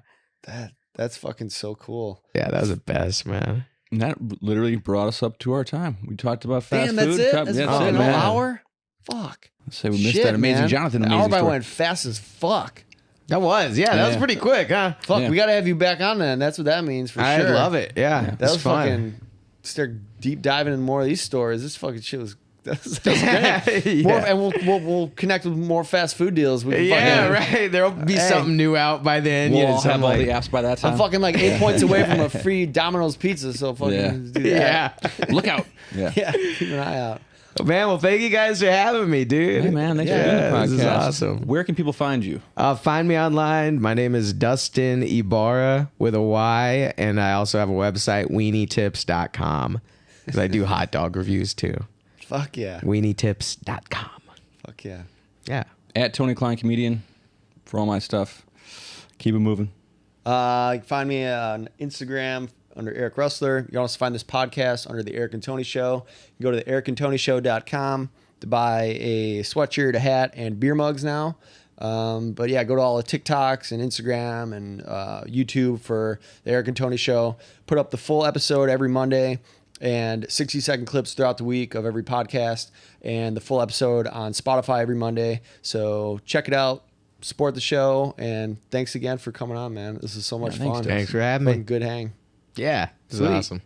That's fucking so cool. Yeah, that was the best, man. And that literally brought us up to our time. We talked about fast food. That's it? That's an hour? Fuck. So we missed that amazing Jonathan. The hour by went fast as fuck. That was, that was pretty quick, huh? Fuck, we got to have you back on then. That's what that means for sure. I love it. Yeah. That was fun. Fucking, start deep diving in more of these stories. This fucking shit was... That's great. And we'll connect with more fast food deals. We can right. There'll be something new out by then. We'll have all the apps by that time. I'm fucking like 8 points away from a free Domino's pizza, so fucking do that. Yeah. Look out. Yeah. Keep an eye out. Man, well, thank you guys for having me, dude. Hey, man, thanks for doing the podcast. This is awesome. Where can people find you? Find me online. My name is Dustin Ybarra with a Y, and I also have a website, weenietips.com, because I do hot dog reviews too. Fuck yeah. weenietips.com. Fuck yeah. Yeah. At Tony Klein Comedian for all my stuff. Keep it moving. You can find me on Instagram under Eric Rustler. You can also find this podcast under The Eric and Tony Show. You can go to theericandtonyshow.com to buy a sweatshirt, a hat, and beer mugs now. But yeah, go to all the TikToks and Instagram and YouTube for The Eric and Tony Show. Put up the full episode every Monday and 60-second clips throughout the week of every podcast and the full episode on Spotify every Monday. So check it out. Support the show. And thanks again for coming on, man. This is so much fun. Thanks for having me. Good hang. Yeah, this is awesome.